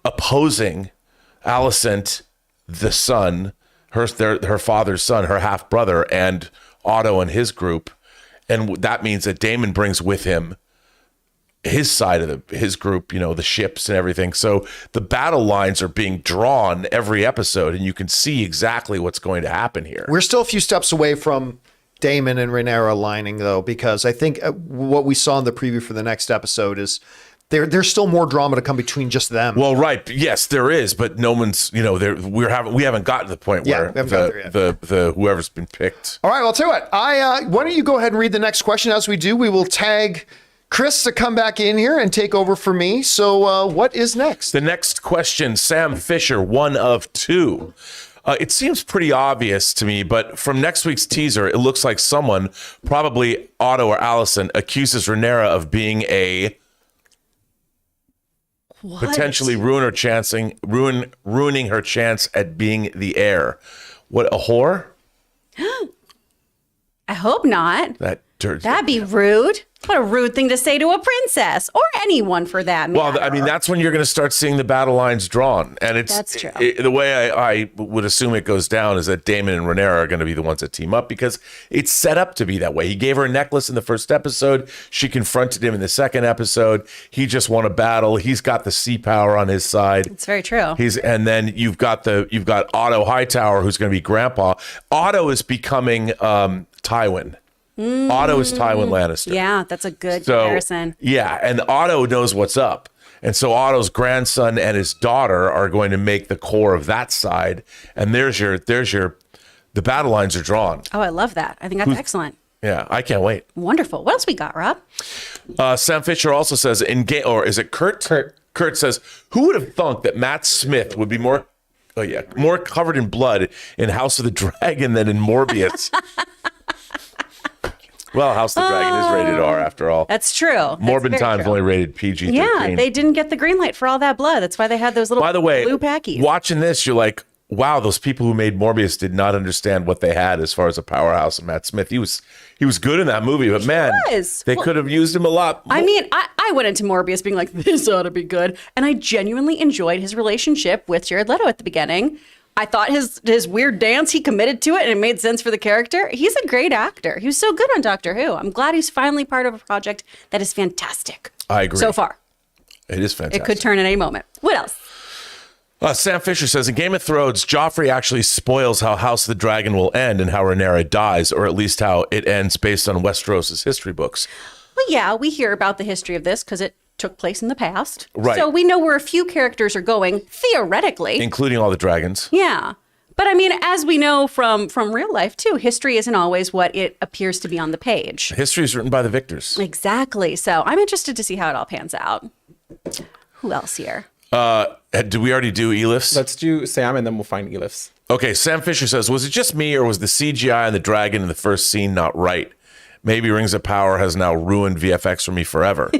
S3: opposing Alicent, the son, her father's son, her half-brother, and Otto and his group. And that means that Daemon brings with him his side of his group, you know, the ships and everything. So the battle lines are being drawn every episode, and you can see exactly what's going to happen here.
S1: We're still a few steps away from Daemon and Rhaenyra aligning, though, because I think what we saw in the preview for the next episode is there's still more drama to come between just them.
S3: Well, right. Yes, there is, but no one's, you know, we haven't gotten to the point where the whoever's been picked.
S1: All right, well, I'll tell you what. Why don't you go ahead and read the next question? As we do, we will tag Kris to come back in here and take over for me. So what is next?
S3: The next question, Sam Fisher, 1 of 2. It seems pretty obvious to me, but from next week's teaser, it looks like someone, probably Otto or Alicent, accuses Rhaenyra of being a potentially ruining her chance at being the heir. What, a whore?
S2: I hope not.
S3: That'd
S2: be rude. What a rude thing to say to a princess or anyone for that matter.
S3: Well, I mean, that's when you're going to start seeing the battle lines drawn. And
S2: that's true.
S3: The way I would assume it goes down is that Daemon and Rhaenyra are going to be the ones that team up because it's set up to be that way. He gave her a necklace in the first episode. She confronted him in the second episode. He just won a battle. He's got the sea power on his side.
S2: It's very true.
S3: And then you've got Otto Hightower, who's going to be grandpa. Otto is becoming Tywin. Otto is Tywin Lannister.
S2: Yeah, that's a good comparison.
S3: Yeah, and Otto knows what's up. And so Otto's grandson and his daughter are going to make the core of that side. And the battle lines are drawn.
S2: Oh, I love that. I think that's excellent.
S3: Yeah, I can't wait.
S2: Wonderful. What else we got, Rob?
S3: Sam Fisher also says or is it Kurt? Kurt says, who would have thunk that Matt Smith would be more covered in blood in House of the Dragon than in Morbius? Well, House of the Dragon is rated R after all.
S2: That's true.
S3: Morbid Time's only rated PG-13.
S2: Yeah, they didn't get the green light for all that blood. That's why they had those little blue packies.
S3: Watching this, you're like, wow, those people who made Morbius did not understand what they had as far as a powerhouse of Matt Smith. He was good in that movie, but man, they could have used him a lot more.
S2: I mean, I went into Morbius being like, this ought to be good. And I genuinely enjoyed his relationship with Jared Leto at the beginning. I thought his weird dance, he committed to it and it made sense for the character. He's a great actor. He was so good on Doctor Who. I'm glad he's finally part of a project that is fantastic.
S3: I agree.
S2: So far.
S3: It is fantastic.
S2: It could turn at any moment. What else?
S3: Sam Fisher says, in Game of Thrones, Joffrey actually spoils how House of the Dragon will end and how Rhaenyra dies, or at least how it ends based on Westeros' history books.
S2: Well, yeah, we hear about the history of this because it took place in the past.
S3: Right.
S2: So we know where a few characters are going, theoretically.
S3: Including all the dragons.
S2: Yeah. But I mean, as we know from real life, too, history isn't always what it appears to be on the page.
S3: History is written by the victors.
S2: Exactly. So I'm interested to see how it all pans out. Who else here?
S3: Did we already do E-lifts?
S4: Let's do Sam and then we'll find E-lifts.
S3: Okay, Sam Fisher says, was it just me or was the CGI on the dragon in the first scene not right? Maybe Rings of Power has now ruined VFX for me forever.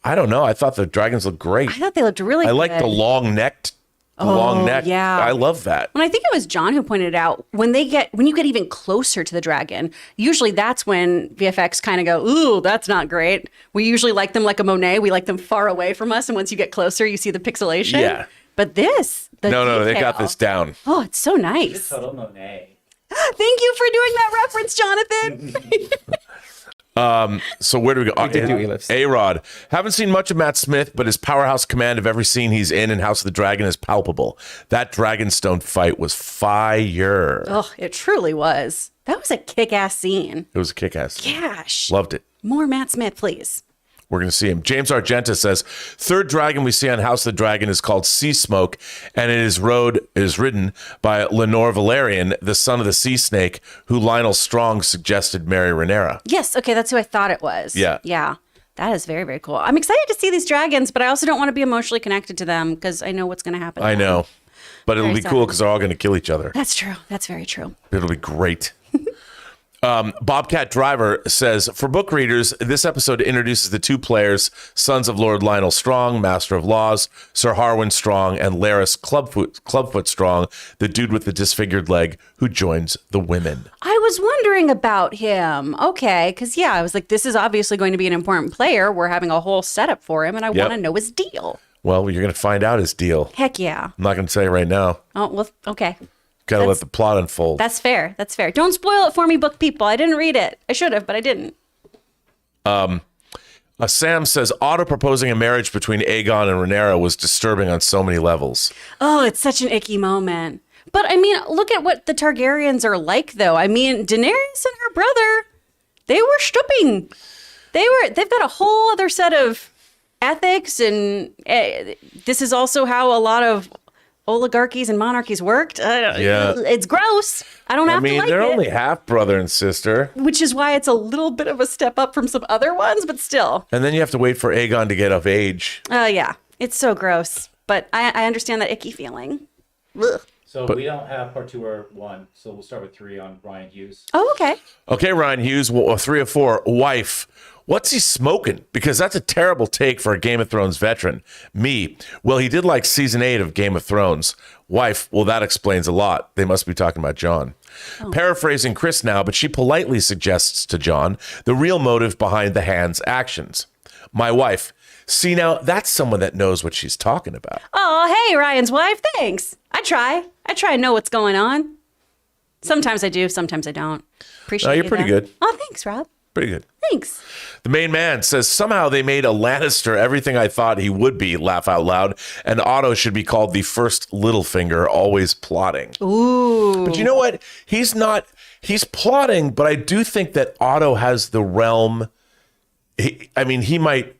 S3: I don't know. I thought the dragons looked great.
S2: I thought they looked really good.
S3: I like the long neck.
S2: Yeah.
S3: I love that.
S2: And I think it was John who pointed out when you get even closer to the dragon, usually that's when VFX kind of go, ooh, that's not great. We usually like them like a Monet. We like them far away from us. And once you get closer, you see the pixelation.
S3: Yeah.
S2: But this,
S3: No, they got this down.
S2: Oh, it's so nice.
S5: Total Monet.
S2: Thank you for doing that reference, Jonathan.
S3: So where do we go?
S4: We did do E-lifts.
S3: A-Rod. Haven't seen much of Matt Smith, but his powerhouse command of every scene he's in House of the Dragon is palpable. That Dragonstone fight was fire.
S2: Oh, it truly was. That was a kick-ass scene.
S3: It was a kick-ass.
S2: Gosh.
S3: Loved it.
S2: More Matt Smith, please.
S3: We're going to see him. James Argenta says, third dragon we see on House of the Dragon is called Sea Smoke, and it is ridden by Lenore Valerian, the son of the sea snake, who Lionel Strong suggested marry Rhaenyra.
S2: Yes, okay, that's who I thought it was.
S3: Yeah.
S2: Yeah. That is very, very cool. I'm excited to see these dragons, but I also don't want to be emotionally connected to them because I know what's going to happen.
S3: I know. But it'll
S2: Very
S3: be cool
S2: sad.
S3: because they're all going to kill each other.
S2: That's true. That's very true.
S3: It'll be great. Bobcat Driver says, for book readers, this episode introduces the two players, sons of Lord Lionel Strong, Master of Laws, Sir Harwin Strong, and Laris Clubfoot Strong, the dude with the disfigured leg who joins the women.
S2: I was wondering about him. Okay, because I was like, this is obviously going to be an important player. We're having a whole setup for him, and I want to know his deal.
S3: Well, you're going to find out his deal.
S2: Heck yeah.
S3: I'm not going to tell you right now.
S2: Oh, well, okay.
S3: Got to let the plot unfold.
S2: That's fair. That's fair. Don't spoil it for me, book people. I didn't read it. I should have, but I didn't.
S3: Sam says, Otto proposing a marriage between Aegon and Rhaenyra was disturbing on so many levels.
S2: Oh, it's such an icky moment. But I mean, look at what the Targaryens are like, though. I mean, Daenerys and her brother, they were stripping. They've got a whole other set of ethics, and this is also how a lot of oligarchies and monarchies worked. It's gross. I don't have to like
S3: they're
S2: it.
S3: only half brother and sister.
S2: Which is why it's a little bit of a step up from some other ones, but still.
S3: And then you have to wait for Aegon to get of age.
S2: Yeah, it's so gross. But I understand that icky feeling. Ugh.
S5: So we don't have part 2 or 1, so we'll start with 3 on Ryan Hughes.
S2: Oh, okay.
S3: Okay, Ryan Hughes, 3 of 4. Wife. What's he smoking? Because that's a terrible take for a Game of Thrones veteran. Me. Well, he did like season 8 of Game of Thrones. Wife. Well, that explains a lot. They must be talking about Jon. Paraphrasing Kris now, but she politely suggests to Jon the real motive behind the hand's actions. My wife. See, now that's someone that knows what she's talking about.
S2: Oh, hey, Ryan's wife. Thanks. I try and know what's going on. Sometimes I do. Sometimes I don't. Appreciate
S3: you're pretty good.
S2: Oh, thanks, Rob.
S3: Pretty good.
S2: Thanks.
S3: The main man says, somehow they made a Lannister everything I thought he would be, laugh out loud, and Otto should be called the first Littlefinger, always plotting.
S2: Ooh.
S3: But you know what? He's plotting, but I do think that Otto has the realm. He might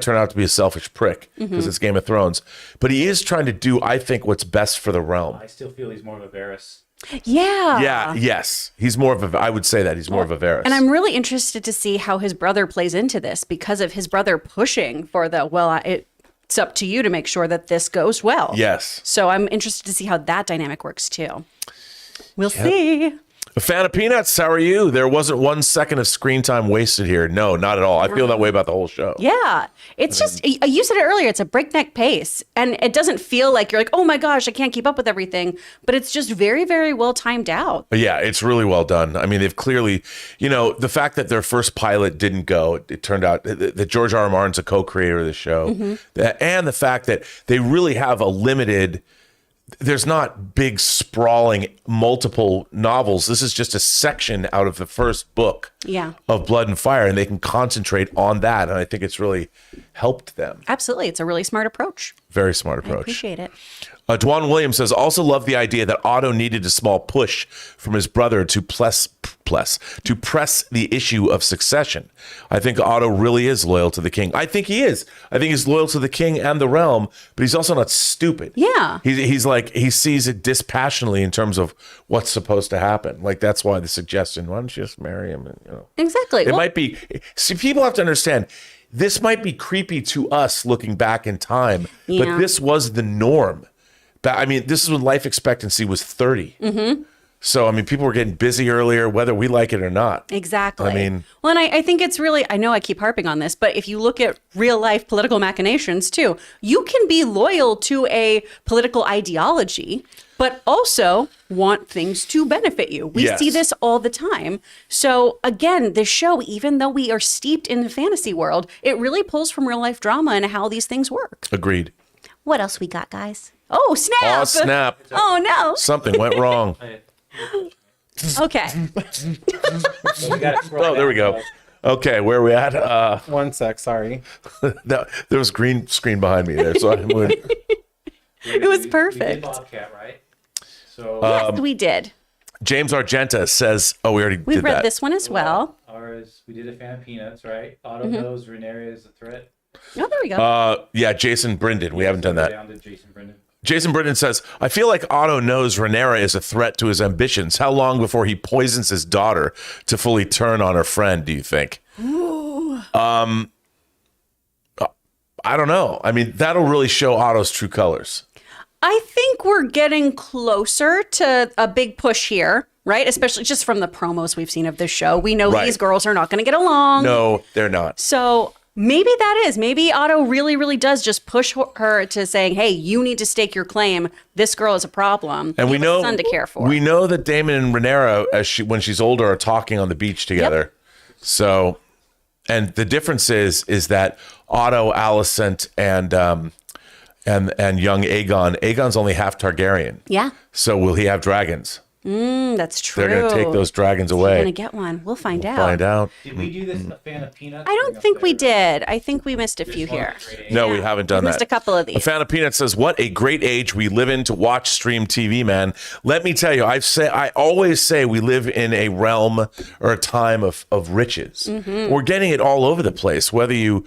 S3: turn out to be a selfish prick because it's Game of Thrones, but he is trying to do, I think, what's best for the realm.
S5: I still feel he's more of a Varys.
S2: Yeah.
S3: Yeah, yes. He's more of I would say that he's more of a Varys.
S2: And I'm really interested to see how his brother plays into this because of his brother pushing for it's up to you to make sure that this goes well.
S3: Yes.
S2: So I'm interested to see how that dynamic works too. We'll see.
S3: A fan of Peanuts, how are you? There wasn't 1 second of screen time wasted here. No, not at all. I feel that way about the whole show.
S2: Yeah. It's just, you said it earlier, it's a breakneck pace. And it doesn't feel like you're like, oh my gosh, I can't keep up with everything. But it's just very, very well timed out.
S3: But yeah, it's really well done. I mean, they've clearly, the fact that their first pilot didn't go, it turned out that George R. R. Martin's a co-creator of the show. And the fact that they really have a limited, there's not big sprawling multiple novels. This is just a section out of the first book of Blood and Fire, and they can concentrate on that. And I think it's really helped them.
S2: Absolutely. It's a really smart approach.
S3: Very smart approach.
S2: I appreciate it.
S3: Dwan Williams says, also love the idea that Otto needed a small push from his brother to press the issue of succession. I think Otto really is loyal to the king. I think he is. I think he's loyal to the king and the realm, but he's also not stupid.
S2: Yeah.
S3: He's like, he sees it dispassionately in terms of what's supposed to happen. Like, that's why the suggestion, why don't you just marry him? And,
S2: Exactly.
S3: It might be, see, people have to understand, this might be creepy to us looking back in time, but this was the norm. I mean, this is when life expectancy was 30. So, I mean, people were getting busy earlier, whether we like it or not.
S2: Exactly.
S3: I mean,
S2: well, and I think it's really, I know I keep harping on this, but if you look at real life political machinations too, you can be loyal to a political ideology, but also want things to benefit you. We see this all the time. So again, this show, even though we are steeped in the fantasy world, it really pulls from real life drama and how these things work.
S3: Agreed.
S2: What else we got, guys? Oh, snap.
S3: Oh, snap.
S2: Oh, no.
S3: Something went wrong.
S2: Okay.
S3: Oh, there we go. Okay, where are we at?
S4: 1 sec, sorry.
S3: There was green screen behind me there, so I moved.
S2: It was
S5: We
S2: perfect.
S5: did Bobcat, right? So
S2: Yes, we did.
S3: James Argenta says, oh, we already
S2: We
S3: did
S2: read
S3: that.
S2: this one as well.
S5: ours, we did a fan of Peanuts, right? Otto knows Rhaenyra is a threat.
S2: Oh, there we go.
S3: Yeah, Jason Brendan. We haven't done that.
S5: Down to Jason Brendan.
S3: Jason Brendan says, I feel like Otto knows Rhaenyra is a threat to his ambitions. How long before he poisons his daughter to fully turn on her friend, do you think? I don't know. I mean, that'll really show Otto's true colors.
S2: I think we're getting closer to a big push here, right? Especially just from the promos we've seen of this show. We know
S3: Right.
S2: these girls are not going to get along.
S3: No, they're not.
S2: So maybe that is. Maybe Otto really, really does just push her to saying, hey, you need to stake your claim. This girl is a problem.
S3: And
S2: You
S3: we
S2: have a
S3: know
S2: son to care for.
S3: We know that Damon and Rhaenyra, when she's older, are talking on the beach together. So, and the difference is that Otto, Alicent, and young Aegon. Aegon's only half Targaryen.
S2: Yeah,
S3: So will he have dragons?
S2: that's true.
S3: They're going to take those dragons
S2: We're
S3: away.
S2: going to get one. We'll find out.
S3: Find out.
S5: Did we do this a fan of Peanuts?
S2: I don't think we did. I think we missed a few here.
S3: No, we haven't done
S2: Missed
S3: that.
S2: a couple of
S3: A
S2: these.
S3: fan of Peanuts says, "What a great age we live in to watch stream TV, man." Let me tell you, I always say we live in a realm or a time of riches.
S2: Mm-hmm.
S3: We're getting it all over the place. Whether you,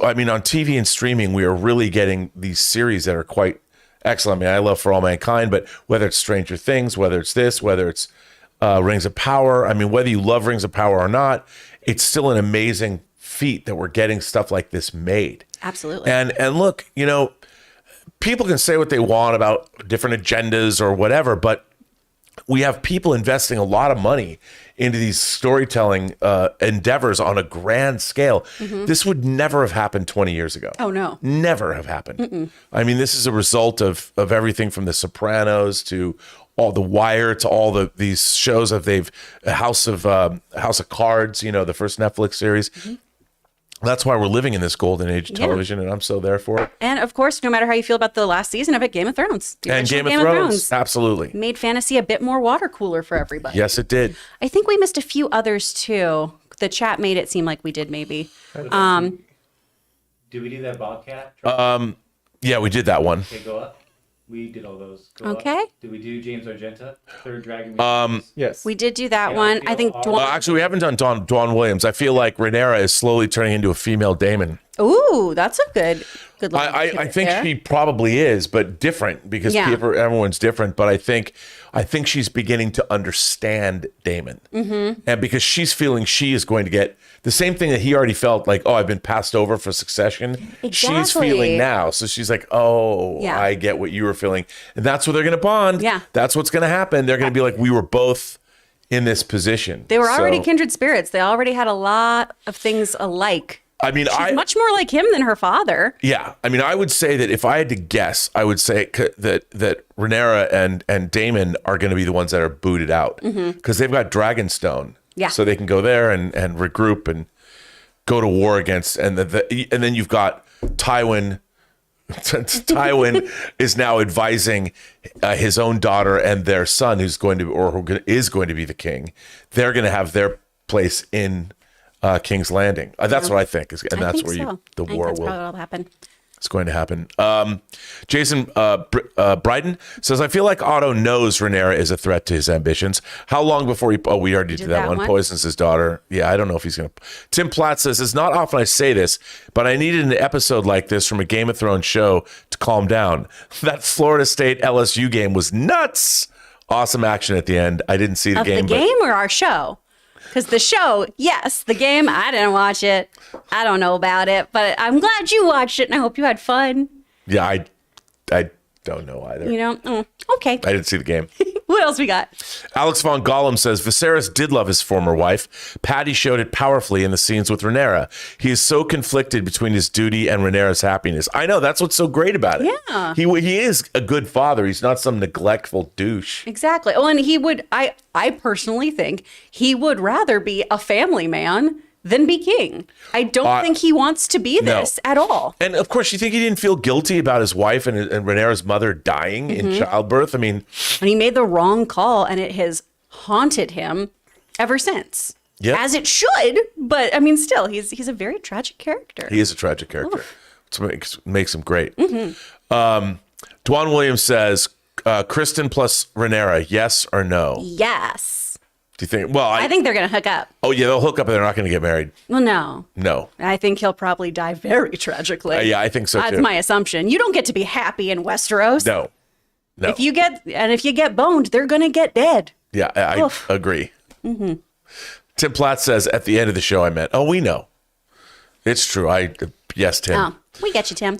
S3: I mean, on TV and streaming, we are really getting these series that are quite excellent. I mean, I love For All Mankind, but whether it's Stranger Things, whether it's this, whether it's Rings of Power, I mean, whether you love Rings of Power or not, it's still an amazing feat that we're getting stuff like this made.
S2: Absolutely.
S3: And look, people can say what they want about different agendas or whatever, but we have people investing a lot of money into these storytelling endeavors on a grand scale. This would never have happened 20 years ago.
S2: Oh, no.
S3: Never have happened. I mean, this is a result of everything from The Sopranos to all The Wire to all these shows of House of Cards, the first Netflix series. That's why we're living in this golden age of television, and I'm so there for it.
S2: And of course, no matter how you feel about the last season of it, Game of Thrones. The
S3: And
S2: original
S3: Game of Thrones, absolutely.
S2: made fantasy a bit more water cooler for everybody.
S3: Yes, it did.
S2: I think we missed a few others too. The chat made it seem like we did maybe.
S5: Did we do that Bobcat?
S3: Yeah, we did that one.
S5: Okay, go up. We did all those. Go
S2: Okay.
S5: Up. Did we do James Argenta? Third Dragon.
S4: Yes.
S2: We did do that
S5: Yeah,
S2: one.
S5: I
S2: I think
S5: feel-
S3: Actually, we haven't done Dawn Williams. I feel like Rhaenyra is slowly turning into a female Damon.
S2: Ooh, that's a good looking
S3: I
S2: pivot
S3: think
S2: there.
S3: she probably is, but different because
S2: Yeah.
S3: everyone's different. But I think she's beginning to understand Damon, and because she's feeling she is going to get the same thing that he already felt like, oh, I've been passed over for succession. She's
S2: Exactly.
S3: feeling now, so she's like, oh,
S2: Yeah.
S3: I get what you were feeling, and that's what they're going to bond.
S2: Yeah.
S3: That's what's going to happen. They're going to be like, we were both in this position.
S2: They were already
S3: So,
S2: kindred spirits. They already had a lot of things alike.
S3: I mean,
S2: She's much more like him than her father.
S3: Yeah, I mean, I would say that if I had to guess, I would say that Rhaenyra and Daemon are going to be the ones that are booted out because they've got Dragonstone.
S2: Yeah.
S3: So they can go there and regroup and go to war against, and then you've got Tywin. Tywin is now advising his own daughter and their son, who's going to is going to be the king. They're going to have their place in King's Landing. That's what I think, and that's where the war will
S2: happen.
S3: It's going to happen. Jason Bryden says, I feel like Otto knows Rhaenyra is a threat to his ambitions. How long before he... Oh, we already did that one. Poisons his daughter. Yeah, I don't know if he's going to... Tim Platt says, it's not often I say this, but I needed an episode like this from a Game of Thrones show to calm down. That Florida State LSU game was nuts. Awesome action at the end. I didn't see the game.
S2: The game or our show? Because the show, yes. The game, I didn't watch it. I don't know about it, but I'm glad you watched it, and I hope you had fun.
S3: Yeah, I don't know either.
S2: You know? Okay.
S3: I didn't see the game.
S2: What else we got?
S3: Alex von Gollum says, Viserys did love his former wife. Paddy showed it powerfully in the scenes with Rhaenyra. He is so conflicted between his duty and Rhaenyra's happiness. I know, that's what's so great about it.
S2: Yeah.
S3: He is a good father. He's not some neglectful douche.
S2: Exactly. Oh, and he would, I personally think he would rather be a family man than be king. I don't think he wants to be this at all.
S3: And of course, you think he didn't feel guilty about his wife and Rhaenyra's mother dying in childbirth? I mean...
S2: And he made the wrong call, and it has haunted him ever since.
S3: Yep.
S2: As it should, but I mean, still, he's a very tragic character.
S3: He is a tragic character. It makes him great. Dwan Williams says, Kristen plus Rhaenyra, yes or no?
S2: Yes.
S3: Do you think? Well,
S2: I think they're going to hook up.
S3: Oh, yeah, they'll hook up and they're not going to get married.
S2: Well, no.
S3: No.
S2: I think he'll probably die very tragically.
S3: Yeah, I think so,
S2: That's
S3: too.
S2: my assumption. You don't get to be happy in Westeros.
S3: No.
S2: If you get boned, they're going to get dead.
S3: Yeah, I agree. Tim Platt says, at the end of the show, I meant, we know. It's true. Yes, Tim.
S2: Oh, we get you, Tim.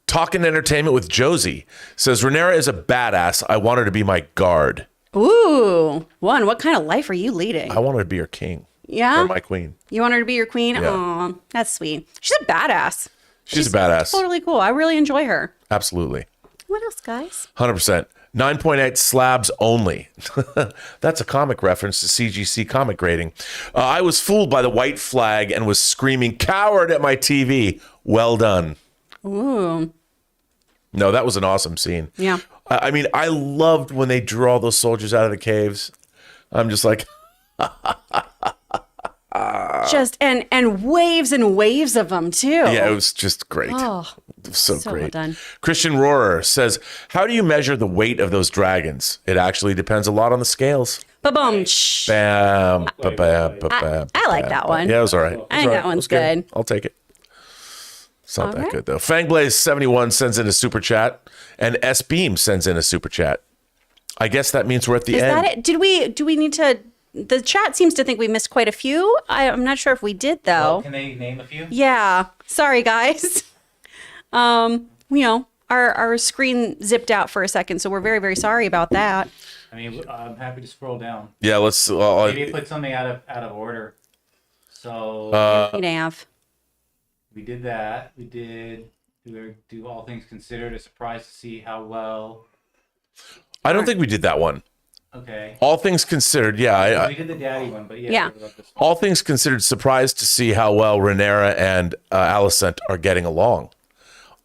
S3: Talking Entertainment with Josie says, Rhaenyra is a badass. I want her to be my guard.
S2: Ooh, what kind of life are you leading?
S3: I want her to be her king.
S2: Yeah?
S3: Or my queen.
S2: You want her to be your queen?
S3: Yeah.
S2: Aw, that's sweet. She's a badass.
S3: She's a badass.
S2: Totally cool. I really enjoy her.
S3: Absolutely.
S2: What else, guys?
S3: 100%. 9.8 slabs only. That's a comic reference to CGC comic grading. I was fooled by the white flag and was screaming coward at my TV. Well done.
S2: Ooh.
S3: No, that was an awesome scene.
S2: Yeah.
S3: I mean, I loved when they drew all those soldiers out of the caves. I'm just like...
S2: Just and waves and waves of them too.
S3: Yeah, it was just great.
S2: Oh,
S3: so
S2: so
S3: great.
S2: well done.
S3: Christian Rohrer says, how do you measure the weight of those dragons? It actually depends a lot on the scales.
S2: Ba-boom.
S3: Bam.
S2: I like that one.
S3: Yeah, it was all right.
S2: I think that one's good.
S3: I'll take it. It's not that good, though. Fangblaze71 sends in a super chat, and S Beam sends in a super chat. I guess that means we're at the
S2: Is
S3: end.
S2: that it? Do we need to... The chat seems to think we missed quite a few. I'm not sure if we did, though.
S5: Well, can they name a few?
S2: Yeah. Sorry, guys. Our screen zipped out for a second, so we're very, very sorry about that.
S5: I mean, I'm happy to scroll down.
S3: Yeah, let's...
S5: Maybe put something out of order. So we did that. We did do All Things Considered. A surprise to see how well.
S3: I don't think we did that one.
S5: Okay.
S3: All Things Considered, yeah.
S5: We did the daddy one, but
S2: Yeah.
S5: we love this one.
S3: All Things Considered, surprised to see how well Rhaenyra and Alicent are getting along.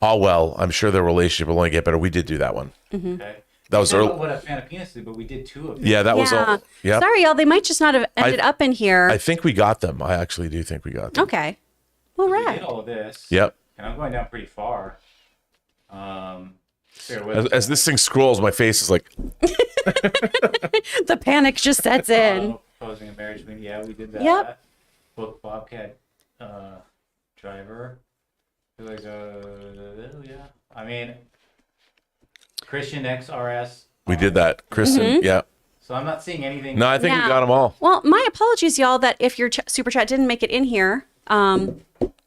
S3: Well, I'm sure their relationship will only get better. We did do that one.
S5: Okay.
S3: That was
S5: I don't
S3: early.
S5: know what a fan of penis did, but we did two of them.
S3: Yeah, that was all. Yeah.
S2: Sorry, y'all. They might just not have ended up in here.
S3: I think we got them. I actually do think we got them.
S2: Okay. Well,
S5: We
S2: right.
S5: did all of this.
S3: Yep.
S5: And I'm going down pretty far. Bear with me.
S3: As this thing scrolls, my face is like,
S2: The panic just sets in.
S5: Proposing a marriage between, yeah, we did that.
S2: Yep.
S5: Book Bobcat Driver. Like, yeah. I mean, Christian XRS.
S3: we did that. Kristen, yeah.
S5: So I'm not seeing anything.
S3: No, I think we
S2: Yeah.
S3: got them all.
S2: Well, my apologies, y'all, that if your super chat didn't make it in here. I'm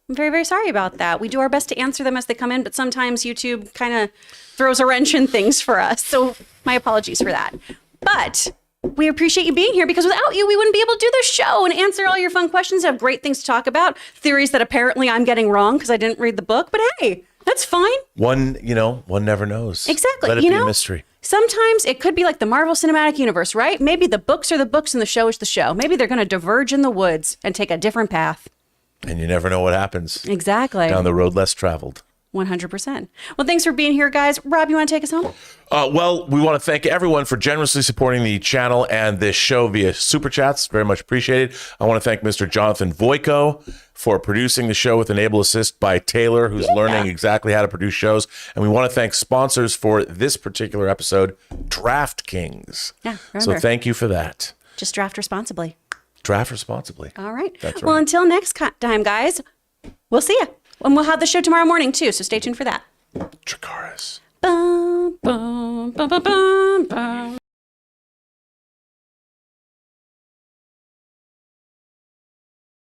S2: very, very sorry about that. We do our best to answer them as they come in, but sometimes YouTube kind of throws a wrench in things for us. So my apologies for that. But We appreciate you being here because without you, we wouldn't be able to do this show and answer all your fun questions, have great things to talk about, theories that apparently I'm getting wrong because I didn't read the book. But hey, that's fine.
S3: One never knows.
S2: Exactly.
S3: Let it be a mystery.
S2: Sometimes it could be like the Marvel Cinematic Universe, right? Maybe the books are the books and the show is the show. Maybe they're going to diverge in the woods and take a different path.
S3: And you never know what happens.
S2: Exactly.
S3: Down the road less traveled.
S2: 100%. Well, thanks for being here, guys. Rob, you want to take us home?
S3: Well, we want to thank everyone for generously supporting the channel and this show via Super Chats. Very much appreciated. I want to thank Mr. Jonathan Voico for producing the show with Enable Assist by Taylor, who's learning exactly how to produce shows. And we want to thank sponsors for this particular episode, DraftKings.
S2: Yeah, remember.
S3: So thank you for that.
S2: Just draft responsibly.
S3: Draft responsibly.
S2: All right.
S3: That's right.
S2: Well, until next time, guys, we'll see you. And we'll have the show tomorrow morning, too, so stay tuned for that.
S3: Dracarys.
S2: Bum, bum, bum, bum, bum, bum.